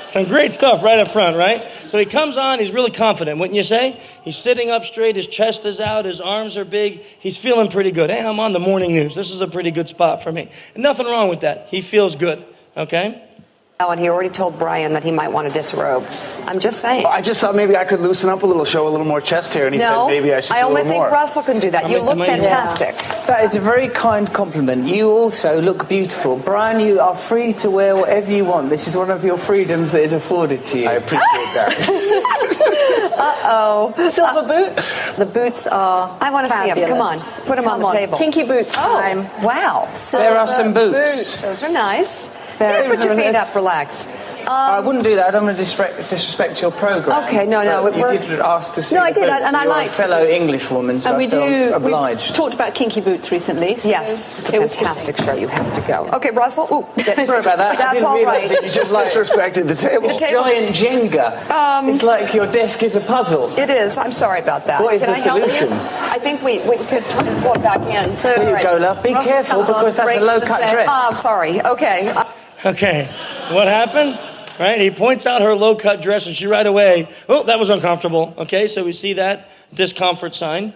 [SPEAKER 1] Some great stuff right up front, right? So he comes on, he's really confident, wouldn't you say? He's sitting up straight, his chest is out, his arms are big. He's feeling pretty good. Hey, I'm on the morning news. This is a pretty good spot for me. And nothing wrong with that. He feels good, okay?
[SPEAKER 9] Oh, and he already told Brian that he might want to disrobe. I'm just saying.
[SPEAKER 10] I just thought maybe I could loosen up a little, show a little more chest hair, and he said maybe I should do a little more.
[SPEAKER 9] I only think Russell can do that. You look fantastic.
[SPEAKER 11] That is a very kind compliment. You also look beautiful. Brian, you are free to wear whatever you want. This is one of your freedoms that is afforded to you.
[SPEAKER 10] I appreciate that.
[SPEAKER 12] Uh-oh. Silver boots? The boots are
[SPEAKER 9] I want to see them. Come on. Put them on the table.
[SPEAKER 12] Kinky boots time.
[SPEAKER 9] Oh, wow.
[SPEAKER 11] There are some boots.
[SPEAKER 9] Those are nice. Yeah, put your feet up. Relax.
[SPEAKER 11] I wouldn't do that. I don't want to disrespect your program.
[SPEAKER 9] Okay, no.
[SPEAKER 11] You did ask to see.
[SPEAKER 12] No, I did,
[SPEAKER 11] boots.
[SPEAKER 12] and I liked
[SPEAKER 11] a fellow Englishwoman, so I felt obliged.
[SPEAKER 12] We talked about kinky boots recently. So
[SPEAKER 9] yes, it's a fantastic show. You have to go. Okay, Russell. Ooh,
[SPEAKER 11] sorry about that.
[SPEAKER 9] That's all right.
[SPEAKER 10] You just disrespected the table.
[SPEAKER 11] Giant Jenga. It's like your desk is a puzzle.
[SPEAKER 9] It is. I'm sorry about that.
[SPEAKER 11] What is the solution?
[SPEAKER 9] I think we could try to pull it back in. So,
[SPEAKER 11] there you go, love. Be careful because that's a low-cut dress.
[SPEAKER 9] Oh, sorry. Okay.
[SPEAKER 1] Okay. What happened? Right? He points out her low-cut dress, and she right away, oh, that was uncomfortable. Okay, so we see that discomfort sign.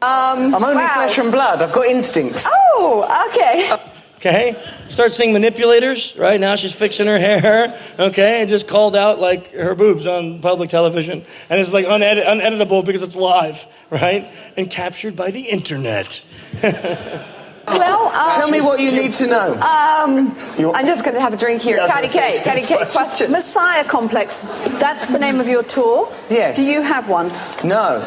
[SPEAKER 11] I'm only flesh and blood. I've got instincts.
[SPEAKER 12] Oh, okay.
[SPEAKER 1] Okay. Starts seeing manipulators. Right now she's fixing her hair. Okay, and just called out like her boobs on public television. And it's like uneditable because it's live. Right? And captured by the internet.
[SPEAKER 12] Well,
[SPEAKER 11] tell me what you need to know.
[SPEAKER 9] I'm just going to have a drink here. Katty Kay, question.
[SPEAKER 12] Messiah Complex, that's the name of your tour?
[SPEAKER 11] Yes.
[SPEAKER 12] Do you have one?
[SPEAKER 11] No.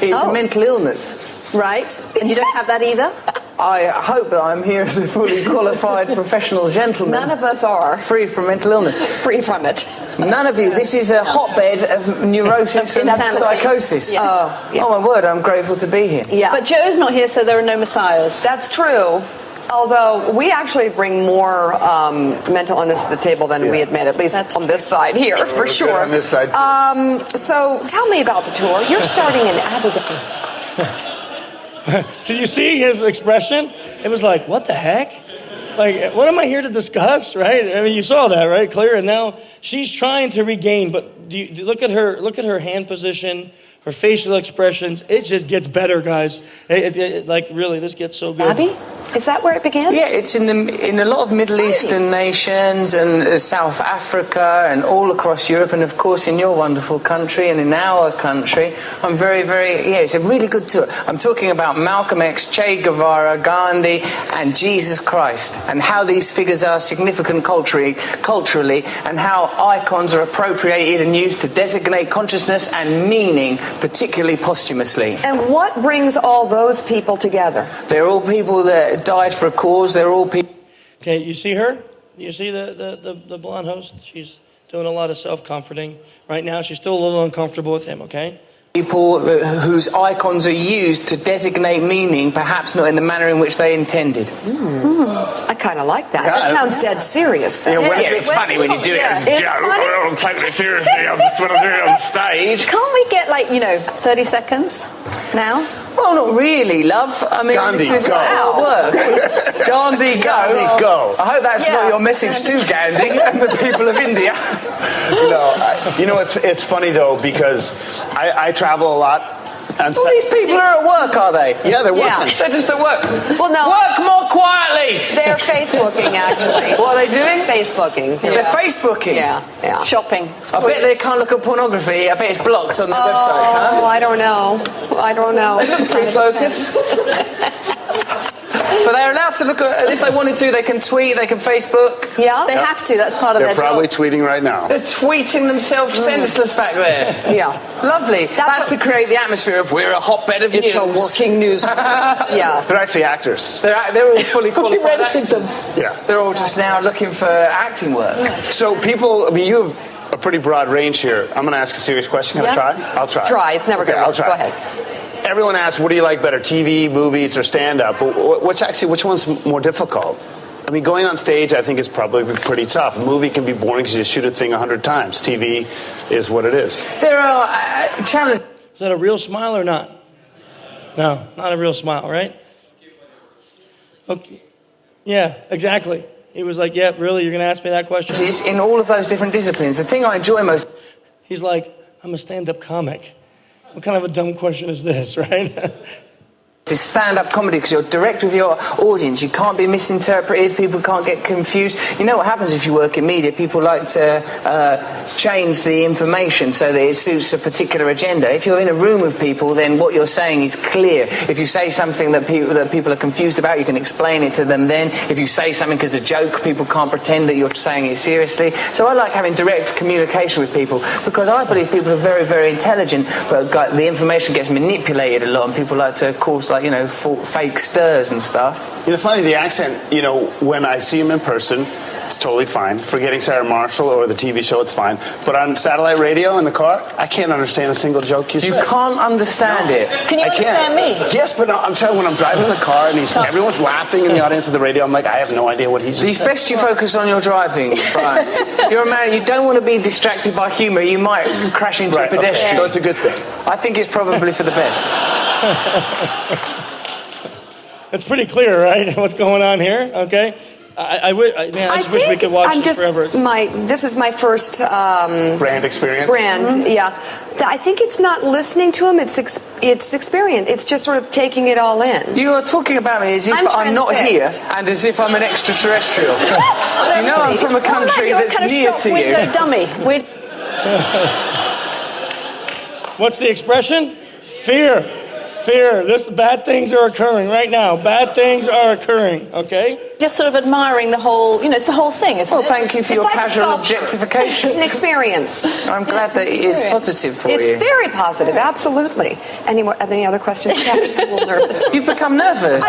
[SPEAKER 11] It's a mental illness.
[SPEAKER 12] Right. And you don't have that either?
[SPEAKER 11] I hope that I'm here as a fully qualified professional gentleman.
[SPEAKER 9] None of us are.
[SPEAKER 11] Free from mental illness.
[SPEAKER 9] Free from it.
[SPEAKER 11] None of you. This is a hotbed of neurosis and psychosis.
[SPEAKER 9] Yes.
[SPEAKER 11] Oh, my word, I'm grateful to be here.
[SPEAKER 9] Yeah.
[SPEAKER 12] But Joe's not here, so there are no messiahs.
[SPEAKER 9] That's true. Although we actually bring more mental illness to the table than we admit, at least on this side here, for sure.
[SPEAKER 10] On this side.
[SPEAKER 9] So tell me about the tour. You're starting in Abu Dhabi.
[SPEAKER 1] Did you see his expression? It was like, what the heck? Like, what am I here to discuss, right? I mean, you saw that, right, clear? And now she's trying to regain, but look at her hand position, her facial expressions. It just gets better, guys. Like, really, this gets so good.
[SPEAKER 9] Abby? Is that where it began?
[SPEAKER 11] Yeah, it's in a lot of Middle Eastern nations and South Africa and all across Europe, and of course in your wonderful country and in our country. I'm it's a really good tour. I'm talking about Malcolm X, Che Guevara, Gandhi, and Jesus Christ, and how these figures are significant culturally, and how icons are appropriated and used to designate consciousness and meaning, particularly posthumously.
[SPEAKER 9] And what brings all those people together?
[SPEAKER 11] They're all people that died for a cause. They're all people.
[SPEAKER 1] Okay, you see her? You see the blonde host? She's doing a lot of self-comforting. Right now, she's still a little uncomfortable with him, okay?
[SPEAKER 11] People whose icons are used to designate meaning, perhaps not in the manner in which they intended.
[SPEAKER 9] I kind of like that. That sounds dead serious.
[SPEAKER 11] It's funny when you do it as a joke. I don't take it seriously. I'm just going to do it on stage.
[SPEAKER 12] Can't we get, 30 seconds now?
[SPEAKER 11] Well, not really, love. I mean,
[SPEAKER 10] Gandhi,
[SPEAKER 11] this is
[SPEAKER 10] go.
[SPEAKER 11] how it works. Gandhi, go.
[SPEAKER 10] Gandhi, go.
[SPEAKER 11] I hope that's not your message to Gandhi and the people of India.
[SPEAKER 10] No, it's funny, though, because I travel a lot. And
[SPEAKER 11] all these people are at work, are they?
[SPEAKER 10] Yeah, they're working.
[SPEAKER 9] Yeah.
[SPEAKER 11] They're just at work.
[SPEAKER 9] Well, no.
[SPEAKER 11] Work more quietly.
[SPEAKER 9] They're Facebooking, actually.
[SPEAKER 11] What are they doing?
[SPEAKER 9] Facebooking.
[SPEAKER 11] They're Facebooking?
[SPEAKER 9] Yeah.
[SPEAKER 12] Shopping.
[SPEAKER 11] I bet they can't look at pornography. I bet it's blocked on their websites, huh?
[SPEAKER 9] Oh, I don't know.
[SPEAKER 11] They look pretty focused. But they're allowed to look at, if they wanted to, they can tweet, they can Facebook.
[SPEAKER 9] Yeah?
[SPEAKER 12] They have to, that's part of
[SPEAKER 10] They're
[SPEAKER 12] their
[SPEAKER 10] probably
[SPEAKER 12] job.
[SPEAKER 10] tweeting right now.
[SPEAKER 11] They're tweeting themselves senseless back there.
[SPEAKER 9] Yeah.
[SPEAKER 11] Lovely. That's to create the atmosphere of we're a hotbed of news.
[SPEAKER 9] It's a working news. Yeah.
[SPEAKER 10] They're actually actors.
[SPEAKER 11] They're all fully qualified
[SPEAKER 12] rented them.
[SPEAKER 11] actors.
[SPEAKER 10] Yeah.
[SPEAKER 11] They're all just now looking for acting work.
[SPEAKER 10] So you have a pretty broad range here. I'm going to ask a serious question. Can I try? I'll try.
[SPEAKER 9] Try. It's never going to
[SPEAKER 10] I'll
[SPEAKER 9] work.
[SPEAKER 10] try.
[SPEAKER 9] Go ahead.
[SPEAKER 10] Everyone asks, what do you like better, TV, movies, or stand-up? But which one's more difficult? I mean, going on stage, I think, is probably pretty tough. A movie can be boring because you shoot a thing 100 times. TV is what it is.
[SPEAKER 11] There are challenges.
[SPEAKER 1] Is that a real smile or not? No, not a real smile, right? Okay. Yeah, exactly. He was like, yeah, really, you're going to ask me that question?
[SPEAKER 11] In all of those different disciplines. The thing I enjoy most...
[SPEAKER 1] He's like, I'm a stand-up comic. What kind of a dumb question is this, right?
[SPEAKER 11] It's stand-up comedy because you're direct with your audience. You can't be misinterpreted. People can't get confused. You know what happens if you work in media? People like to change the information so that it suits a particular agenda. If you're in a room with people, then what you're saying is clear. If you say something that people are confused about, you can explain it to them then. If you say something as a joke, people can't pretend that you're saying it seriously. So I like having direct communication with people because I believe people are very, very intelligent, but the information gets manipulated a lot and people like to cause fake stirs and stuff.
[SPEAKER 10] Funny, the accent, when I see him in person, it's totally fine. Forgetting Sarah Marshall or the TV show, it's fine. But on satellite radio in the car, I can't understand a single joke you say.
[SPEAKER 11] You can't understand it.
[SPEAKER 12] Can you understand me?
[SPEAKER 10] Yes, but no, I'm telling you, when I'm driving in the car and everyone's laughing in the audience of the radio, I'm like, I have no idea what he just said.
[SPEAKER 11] It's best you focus on your driving, Brian. You're a man, you don't want to be distracted by humour. You might crash into a pedestrian.
[SPEAKER 10] Okay. So it's a good thing.
[SPEAKER 11] I think it's probably for the best.
[SPEAKER 1] It's pretty clear, right? What's going on here? Okay. I just wish we could watch this forever.
[SPEAKER 9] This is my first
[SPEAKER 10] brand experience.
[SPEAKER 9] Yeah. I think it's not listening to him. It's experience. It's just sort of taking it all in.
[SPEAKER 11] You are talking about me as if I'm not here and as if I'm an extraterrestrial. I'm from a country that's near to you.
[SPEAKER 12] Weirdo dummy.
[SPEAKER 1] What's the expression? Fear. Bad things are occurring right now. Bad things are occurring, okay?
[SPEAKER 12] Just sort of admiring the whole, it's the whole thing, isn't it?
[SPEAKER 11] Well, thank you for your casual objectification.
[SPEAKER 9] It's an experience.
[SPEAKER 11] I'm glad that it is positive for you.
[SPEAKER 9] It's very positive, absolutely. Any other questions? I'm a little nervous.
[SPEAKER 11] You've become nervous.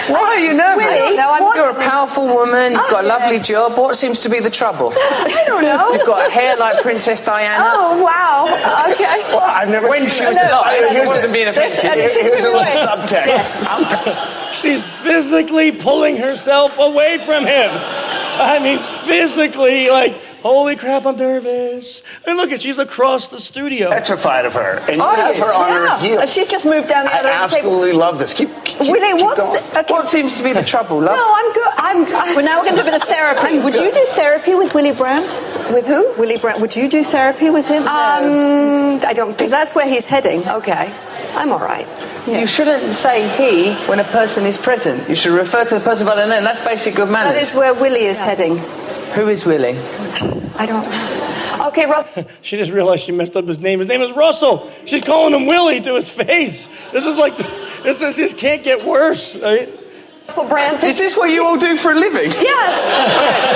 [SPEAKER 11] Why are you nervous?
[SPEAKER 9] Really?
[SPEAKER 11] You're a powerful woman. You've got a lovely job. What seems to be the trouble?
[SPEAKER 9] I don't know.
[SPEAKER 11] You've got a hair like Princess Diana.
[SPEAKER 9] Oh, wow. Okay.
[SPEAKER 10] Well, I've never
[SPEAKER 11] when she was alive, it wasn't being offensive.
[SPEAKER 10] Here's a little subtext. Yes.
[SPEAKER 1] She's physically pulling herself away from him. I mean, physically, Holy crap, I'm nervous. And look at, she's across the studio.
[SPEAKER 10] Petrified of her. And you have her on her heels.
[SPEAKER 12] She's just moved down the other end of the table.
[SPEAKER 10] Absolutely love this.
[SPEAKER 12] Willie,
[SPEAKER 11] what seems to be the trouble, love?
[SPEAKER 12] No, I'm good. Well, now we're going to do a bit of therapy. Would you do therapy with Willie Brandt?
[SPEAKER 9] With who?
[SPEAKER 12] Willie Brandt. Would you do therapy with him?
[SPEAKER 9] I don't think...
[SPEAKER 12] Because that's where he's heading.
[SPEAKER 9] Okay. I'm all right.
[SPEAKER 11] You shouldn't say he when a person is present. You should refer to the person by their name. That's basic good manners.
[SPEAKER 12] That is where Willie is heading.
[SPEAKER 11] Who is Willie?
[SPEAKER 9] I don't know. Okay, Russell.
[SPEAKER 1] She just realized she messed up his name. His name is Russell. She's calling him Willie to his face. This is like, this just can't get worse, right?
[SPEAKER 9] Russell Brand.
[SPEAKER 11] Is this what you all do for a living?
[SPEAKER 9] Yes.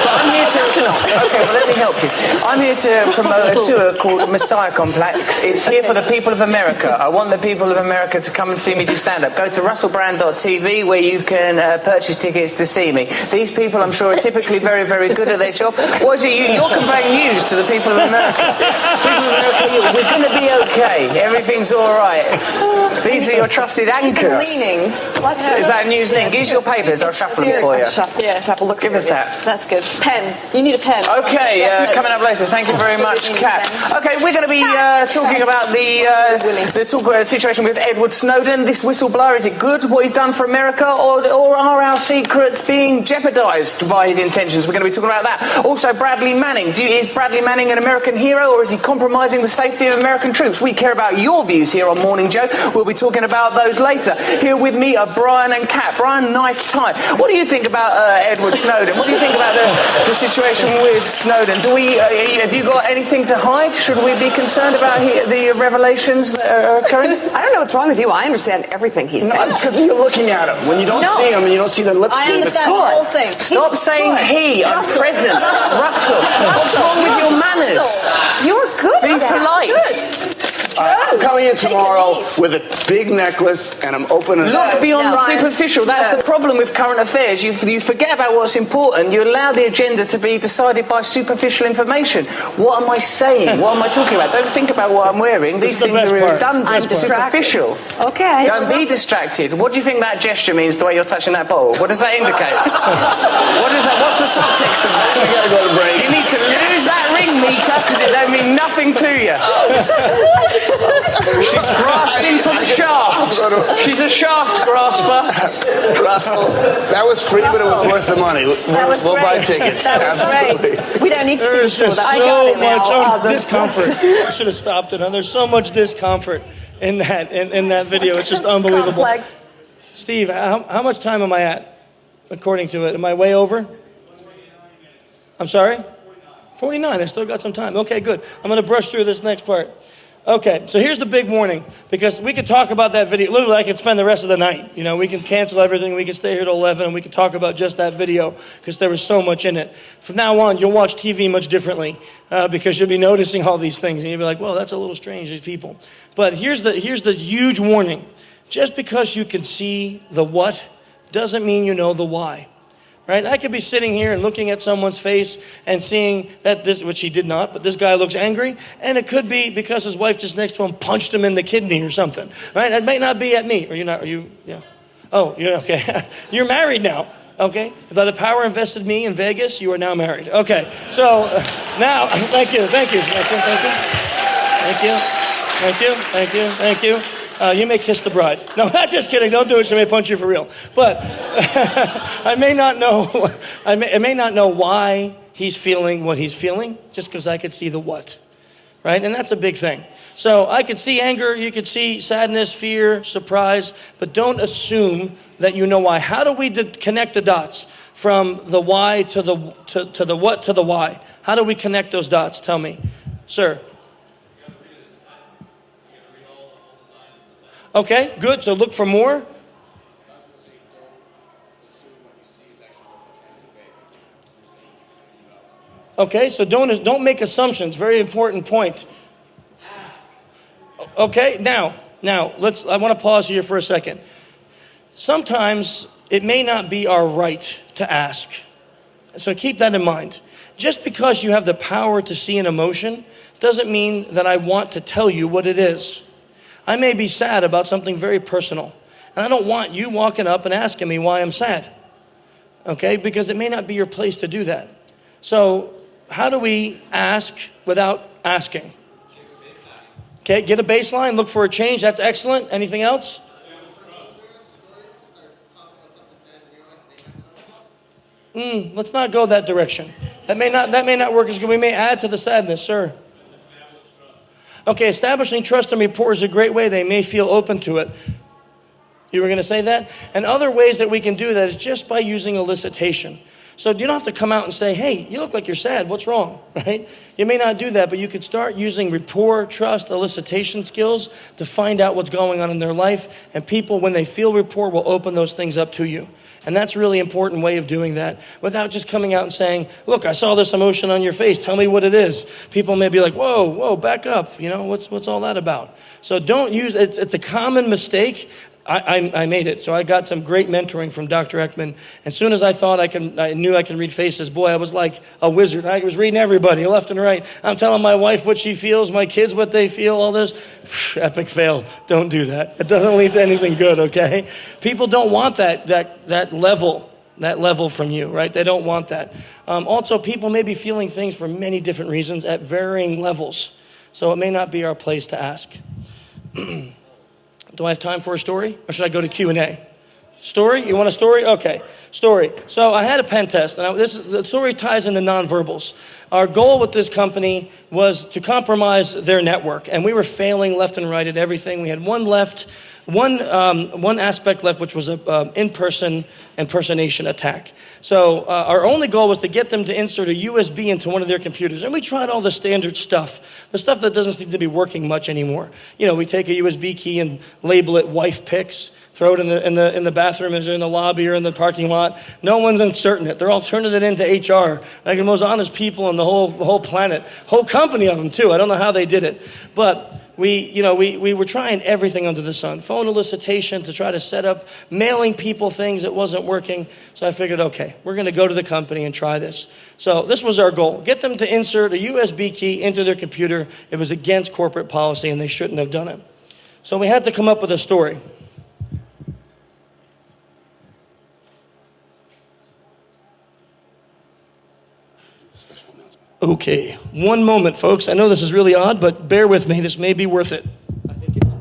[SPEAKER 11] But I'm here to... Okay, well, let me help you. I'm here to promote a tour called Messiah Complex. It's here for the people of America. I want the people of America to come and see me do stand-up. Go to russellbrand.tv where you can purchase tickets to see me. These people, I'm sure, are typically very, very good at their job. What is it? You're conveying news to the people of America. People of America, we're going to be okay. Everything's all right. These are your trusted anchors.
[SPEAKER 9] Leaning.
[SPEAKER 11] Is that news link? Is your papers? I'll shuffle them for you.
[SPEAKER 9] Shuffle. Look.
[SPEAKER 11] Give us that.
[SPEAKER 12] That's good. Pen. You need a pen.
[SPEAKER 11] Okay, coming up later. Thank you very much, Kat. Okay, we're going to be talking about the situation with Edward Snowden. This whistleblower, is it good, what he's done for America, or are our secrets being jeopardised by his intentions? We're going to be talking about that. Also, Bradley Manning. Is Bradley Manning an American hero, or is he compromising the safety of American troops? We care about your views here on Morning Joe. We'll be talking about those later. Here with me are Brian and Kat. Brian, nice tie. What do you think about Edward Snowden? What do you think about the situation with Snowden? Have you got anything to hide? Should we be concerned about the revelations that are occurring?
[SPEAKER 9] I don't know what's wrong with you. I understand everything he's saying.
[SPEAKER 10] No, it's because you're looking at him. When you don't see him and you don't see the lips.
[SPEAKER 12] I understand the whole thing.
[SPEAKER 11] Stop saying he. I'm present. Russell. What's wrong with your manners?
[SPEAKER 9] You're good.
[SPEAKER 11] Be polite.
[SPEAKER 10] I'm coming in tomorrow with a big necklace and I'm opening it.
[SPEAKER 11] Look beyond the superficial. That's the problem with current affairs. You forget about what's important. You allow the agenda to be decided by superficial information. What am I saying? What am I talking about? Don't think about what I'm wearing. These things are redundant and superficial.
[SPEAKER 9] Okay.
[SPEAKER 11] Don't be distracted. What do you think that gesture means, the way you're touching that bottle? What does that indicate? What is that? What's the subtext of that?
[SPEAKER 10] We gotta go to break.
[SPEAKER 11] You need to lose that ring, Mika, because it don't mean nothing to you. She's grasping for the shaft. She's a shaft grasper.
[SPEAKER 10] Russell, that was free, but it was worth the money. We'll buy tickets.
[SPEAKER 12] That was
[SPEAKER 10] Absolutely.
[SPEAKER 12] great. We don't need to see
[SPEAKER 1] There's
[SPEAKER 12] the tour.
[SPEAKER 1] just
[SPEAKER 12] I got
[SPEAKER 1] so
[SPEAKER 12] it now.
[SPEAKER 1] much discomfort. I should have stopped it. There's so much discomfort in that video. It's just unbelievable.
[SPEAKER 12] Complex.
[SPEAKER 1] Steve, how much time am I at, according to it? Am I way over? I'm sorry? 49. I still got some time. Okay, good. I'm going to brush through this next part. Okay, so here's the big warning, because we could talk about that video. Literally, I could spend the rest of the night. You know, we can cancel everything. We can stay here till 11, and we can talk about just that video, because there was so much in it. From now on, you'll watch TV much differently, because you'll be noticing all these things, and you'll be like, well, that's a little strange, these people. But here's the huge warning. Just because you can see the what doesn't mean you know the why. Right? I could be sitting here and looking at someone's face and seeing that this, which he did not, but this guy looks angry, and it could be because his wife just next to him punched him in the kidney or something. Right? It may not be at me. Or you're not, are you, yeah. Oh, you're okay. You're married now. Okay? By the power invested in me in Vegas, you are now married. Okay. So now, thank you. You may kiss the bride. No, not just kidding. Don't do it. She may punch you for real. But I may not know why he's feeling what he's feeling, just because I could see the what. Right? And that's a big thing. So I could see anger. You could see sadness, fear, surprise. But don't assume that you know why. How do we connect the dots from the why to the what to the why? How do we connect those dots? Tell me. Sir. Okay, good. So look for more. Okay, so don't make assumptions. Very important point. Okay, now I want to pause here for a second. Sometimes it may not be our right to ask. So keep that in mind. Just because you have the power to see an emotion doesn't mean that I want to tell you what it is. I may be sad about something very personal, and I don't want you walking up and asking me why I'm sad, okay? Because it may not be your place to do that. So how do we ask without asking? Okay, get a baseline, look for a change. That's excellent. Anything else? Let's not go that direction. That may not work as good. We may add to the sadness, sir. Okay, establishing trust and rapport is a great way. They may feel open to it. You were going to say that? And other ways that we can do that is just by using elicitation. So you don't have to come out and say, hey, you look like you're sad. What's wrong? Right? You may not do that, but you could start using rapport, trust, elicitation skills to find out what's going on in their life. And people, when they feel rapport, will open those things up to you. And that's a really important way of doing that without just coming out and saying, look, I saw this emotion on your face. Tell me what it is. People may be like, whoa, back up. You know, what's all that about? So don't use, it's a common mistake. I made it. So I got some great mentoring from Dr. Ekman. As soon as I thought I knew I could read faces, boy, I was like a wizard. I was reading everybody left and right. I'm telling my wife what she feels, my kids what they feel, all this. Epic fail. Don't do that. It doesn't lead to anything good, okay? People don't want that level from you, right? They don't want that. Also, people may be feeling things for many different reasons at varying levels. So it may not be our place to ask. Do I have time for a story? Or should I go to Q&A? Story? You want a story? Okay, story. So I had a pen test, and the story ties into nonverbals. Our goal with this company was to compromise their network, and we were failing left and right at everything. We had one aspect left, which was an in-person impersonation attack. So our only goal was to get them to insert a USB into one of their computers. And we tried all the standard stuff, the stuff that doesn't seem to be working much anymore. You know, we take a USB key and label it wife pics, throw it in the bathroom, or in the lobby, or in the parking lot. No one's inserting it. They're all turning it into HR. Like the most honest people on the whole planet. Whole company of them, too. I don't know how they did it. But we were trying everything under the sun. Phone elicitation to try to set up, mailing people things that wasn't working. So I figured, okay, we're going to go to the company and try this. So this was our goal. Get them to insert a USB key into their computer. It was against corporate policy, and they shouldn't have done it. So we had to come up with a story. Okay, one moment, folks. I know this is really odd, but bear with me. This may be worth it. I think it is.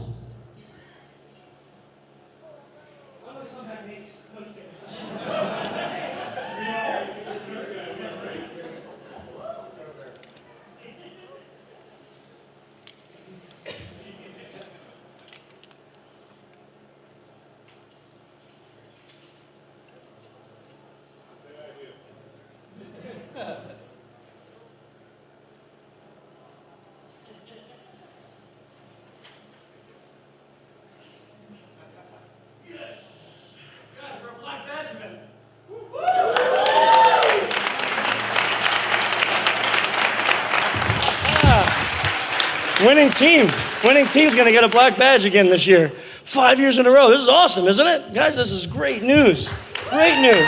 [SPEAKER 1] Winning team's going to get a black badge again this year. 5 years in a row. This is awesome, isn't it? Guys, this is great news. Great news.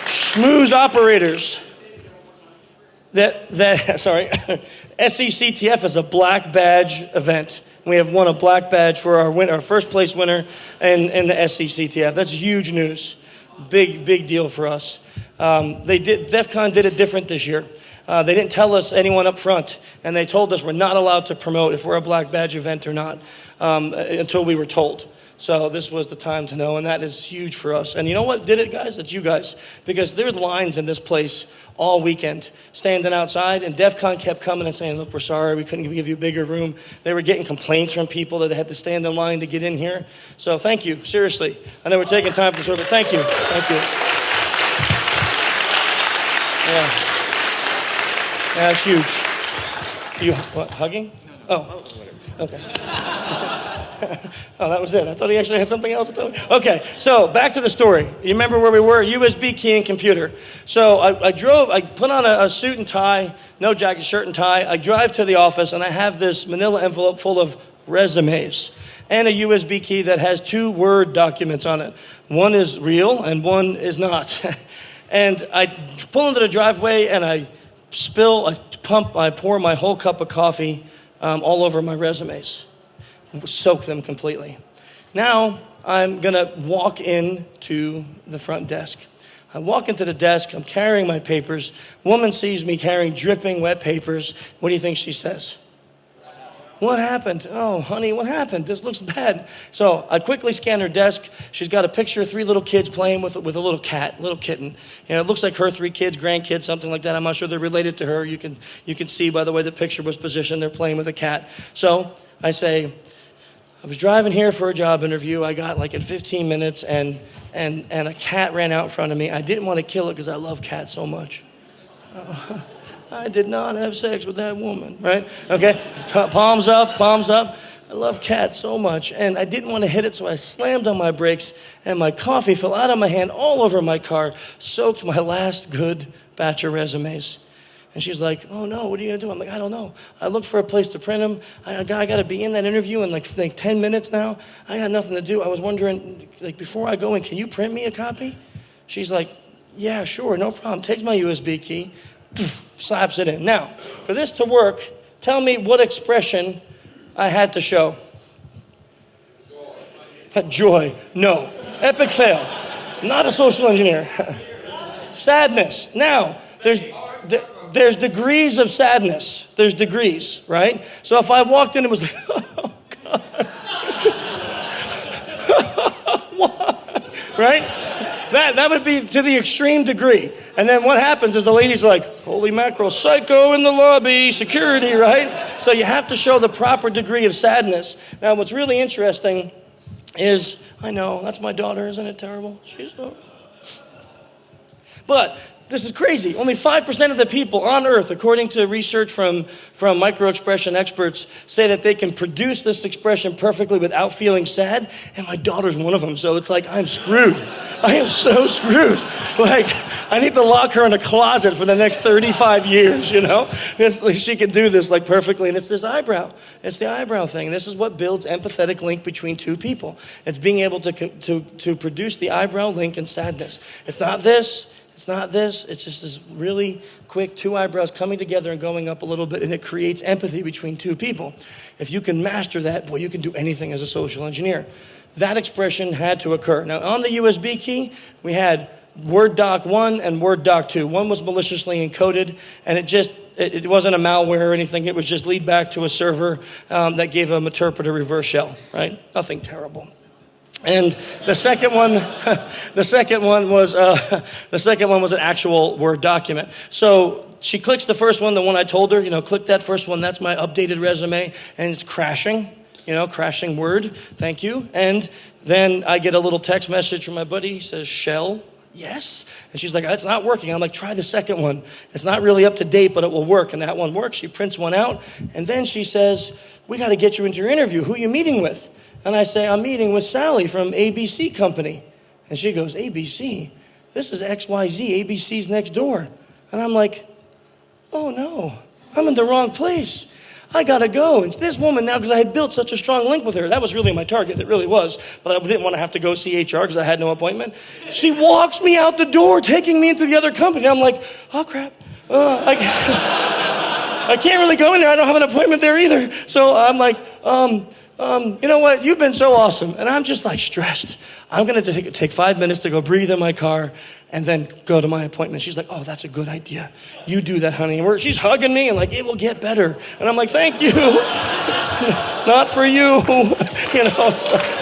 [SPEAKER 1] Schmooze operators. Sorry. SECTF is a black badge event. We have won a black badge for our first place winner in the SECTF. That's huge news. Big deal for us. DEF CON did it different this year. They didn't tell us anyone up front, and they told us we're not allowed to promote if we're a black badge event or not until we were told. So this was the time to know, and that is huge for us. And you know what did it, guys? It's you guys. Because there were lines in this place all weekend, standing outside, and DEF CON kept coming and saying, look, we're sorry, we couldn't give you a bigger room. They were getting complaints from people that they had to stand in line to get in here. So thank you, seriously. I know we're taking time to sort of, thank you. Yeah. Yeah, it's huge. You hugging? Oh, okay. Oh, that was it. I thought he actually had something else to tell me. Okay, so back to the story. You remember where we were? USB key and computer. So I put on a suit and tie, no jacket, shirt and tie. I drive to the office, and I have this manila envelope full of resumes and a USB key that has 2 Word documents on it. One is real and one is not. And I pull into the driveway, and I pour my whole cup of coffee all over my resumes. Soak them completely. Now, I'm going to walk in to the front desk. I walk into the desk. I'm carrying my papers. Woman sees me carrying dripping wet papers. What do you think she says? What happened? Oh, honey, what happened? This looks bad. So I quickly scan her desk. She's got a picture of 3 little kids playing with a little cat, little kitten. You know, it looks like her 3 kids, grandkids, something like that. I'm not sure they're related to her. You can see by the way the picture was positioned, they're playing with a cat. So I say, I was driving here for a job interview. I got like at 15 minutes and a cat ran out in front of me. I didn't want to kill it because I love cats so much. I did not have sex with that woman, right? Okay, palms up, palms up. I love cats so much, and I didn't want to hit it, so I slammed on my brakes, and my coffee fell out of my hand all over my car, soaked my last good batch of resumes. And she's like, oh no, what are you going to do? I'm like, I don't know. I looked for a place to print them. I got to be in that interview in like 10 minutes now. I got nothing to do. I was wondering, like, before I go in, can you print me a copy? She's like, yeah, sure, no problem. Takes my USB key, slaps it in. Now, for this to work, tell me what expression I had to show. Joy. No. Epic fail. Not a social engineer. Sadness. Now, there's degrees of sadness. There's degrees, right? So if I walked in and was like, oh, God. What? Right? That would be to the extreme degree. And then what happens is the lady's like, holy mackerel, psycho in the lobby, security, right? So you have to show the proper degree of sadness. Now, what's really interesting is, I know, that's my daughter, isn't it terrible? She's so... But this is crazy. Only 5% of the people on Earth, according to research from microexpression experts, say that they can produce this expression perfectly without feeling sad. And my daughter's one of them. So it's like, I'm screwed. I am so screwed. Like, I need to lock her in a closet for the next 35 years, you know? She can do this like perfectly. And it's this eyebrow. It's the eyebrow thing. This is what builds empathetic link between two people. It's being able to produce the eyebrow link in sadness. It's not this. It's not this. It's just this really quick 2 eyebrows coming together and going up a little bit, and it creates empathy between 2 people. If you can master that, boy, you can do anything as a social engineer. That expression had to occur. Now, on the USB key, we had Word Doc 1 and Word Doc 2. One was maliciously encoded, and it wasn't a malware or anything. It was just lead back to a server that gave them interpreter reverse shell, right? Nothing terrible. And the second one was an actual Word document. So she clicks the first one, the one I told her, click that first one. That's my updated resume, and it's crashing, crashing Word. Thank you. And then I get a little text message from my buddy. He says, shell. Yes. And she's like, it's not working. I'm like, try the second one. It's not really up to date, but it will work. And that one works. She prints one out. And then she says, we got to get you into your interview. Who are you meeting with? And I say, I'm meeting with Sally from ABC Company. And she goes, ABC? This is XYZ. ABC's next door. And I'm like, oh no, I'm in the wrong place. I gotta go. And this woman now, because I had built such a strong link with her, that was really my target, it really was. But I didn't want to have to go see HR because I had no appointment. She walks me out the door, taking me into the other company. I'm like, oh crap. I can't really go in there. I don't have an appointment there either. So I'm like, you know what? You've been so awesome. And I'm just like stressed. I'm going to take 5 minutes to go breathe in my car and then go to my appointment. She's like, oh, that's a good idea. You do that, honey. And she's hugging me and like, it will get better. And I'm like, thank you. Not for you. So.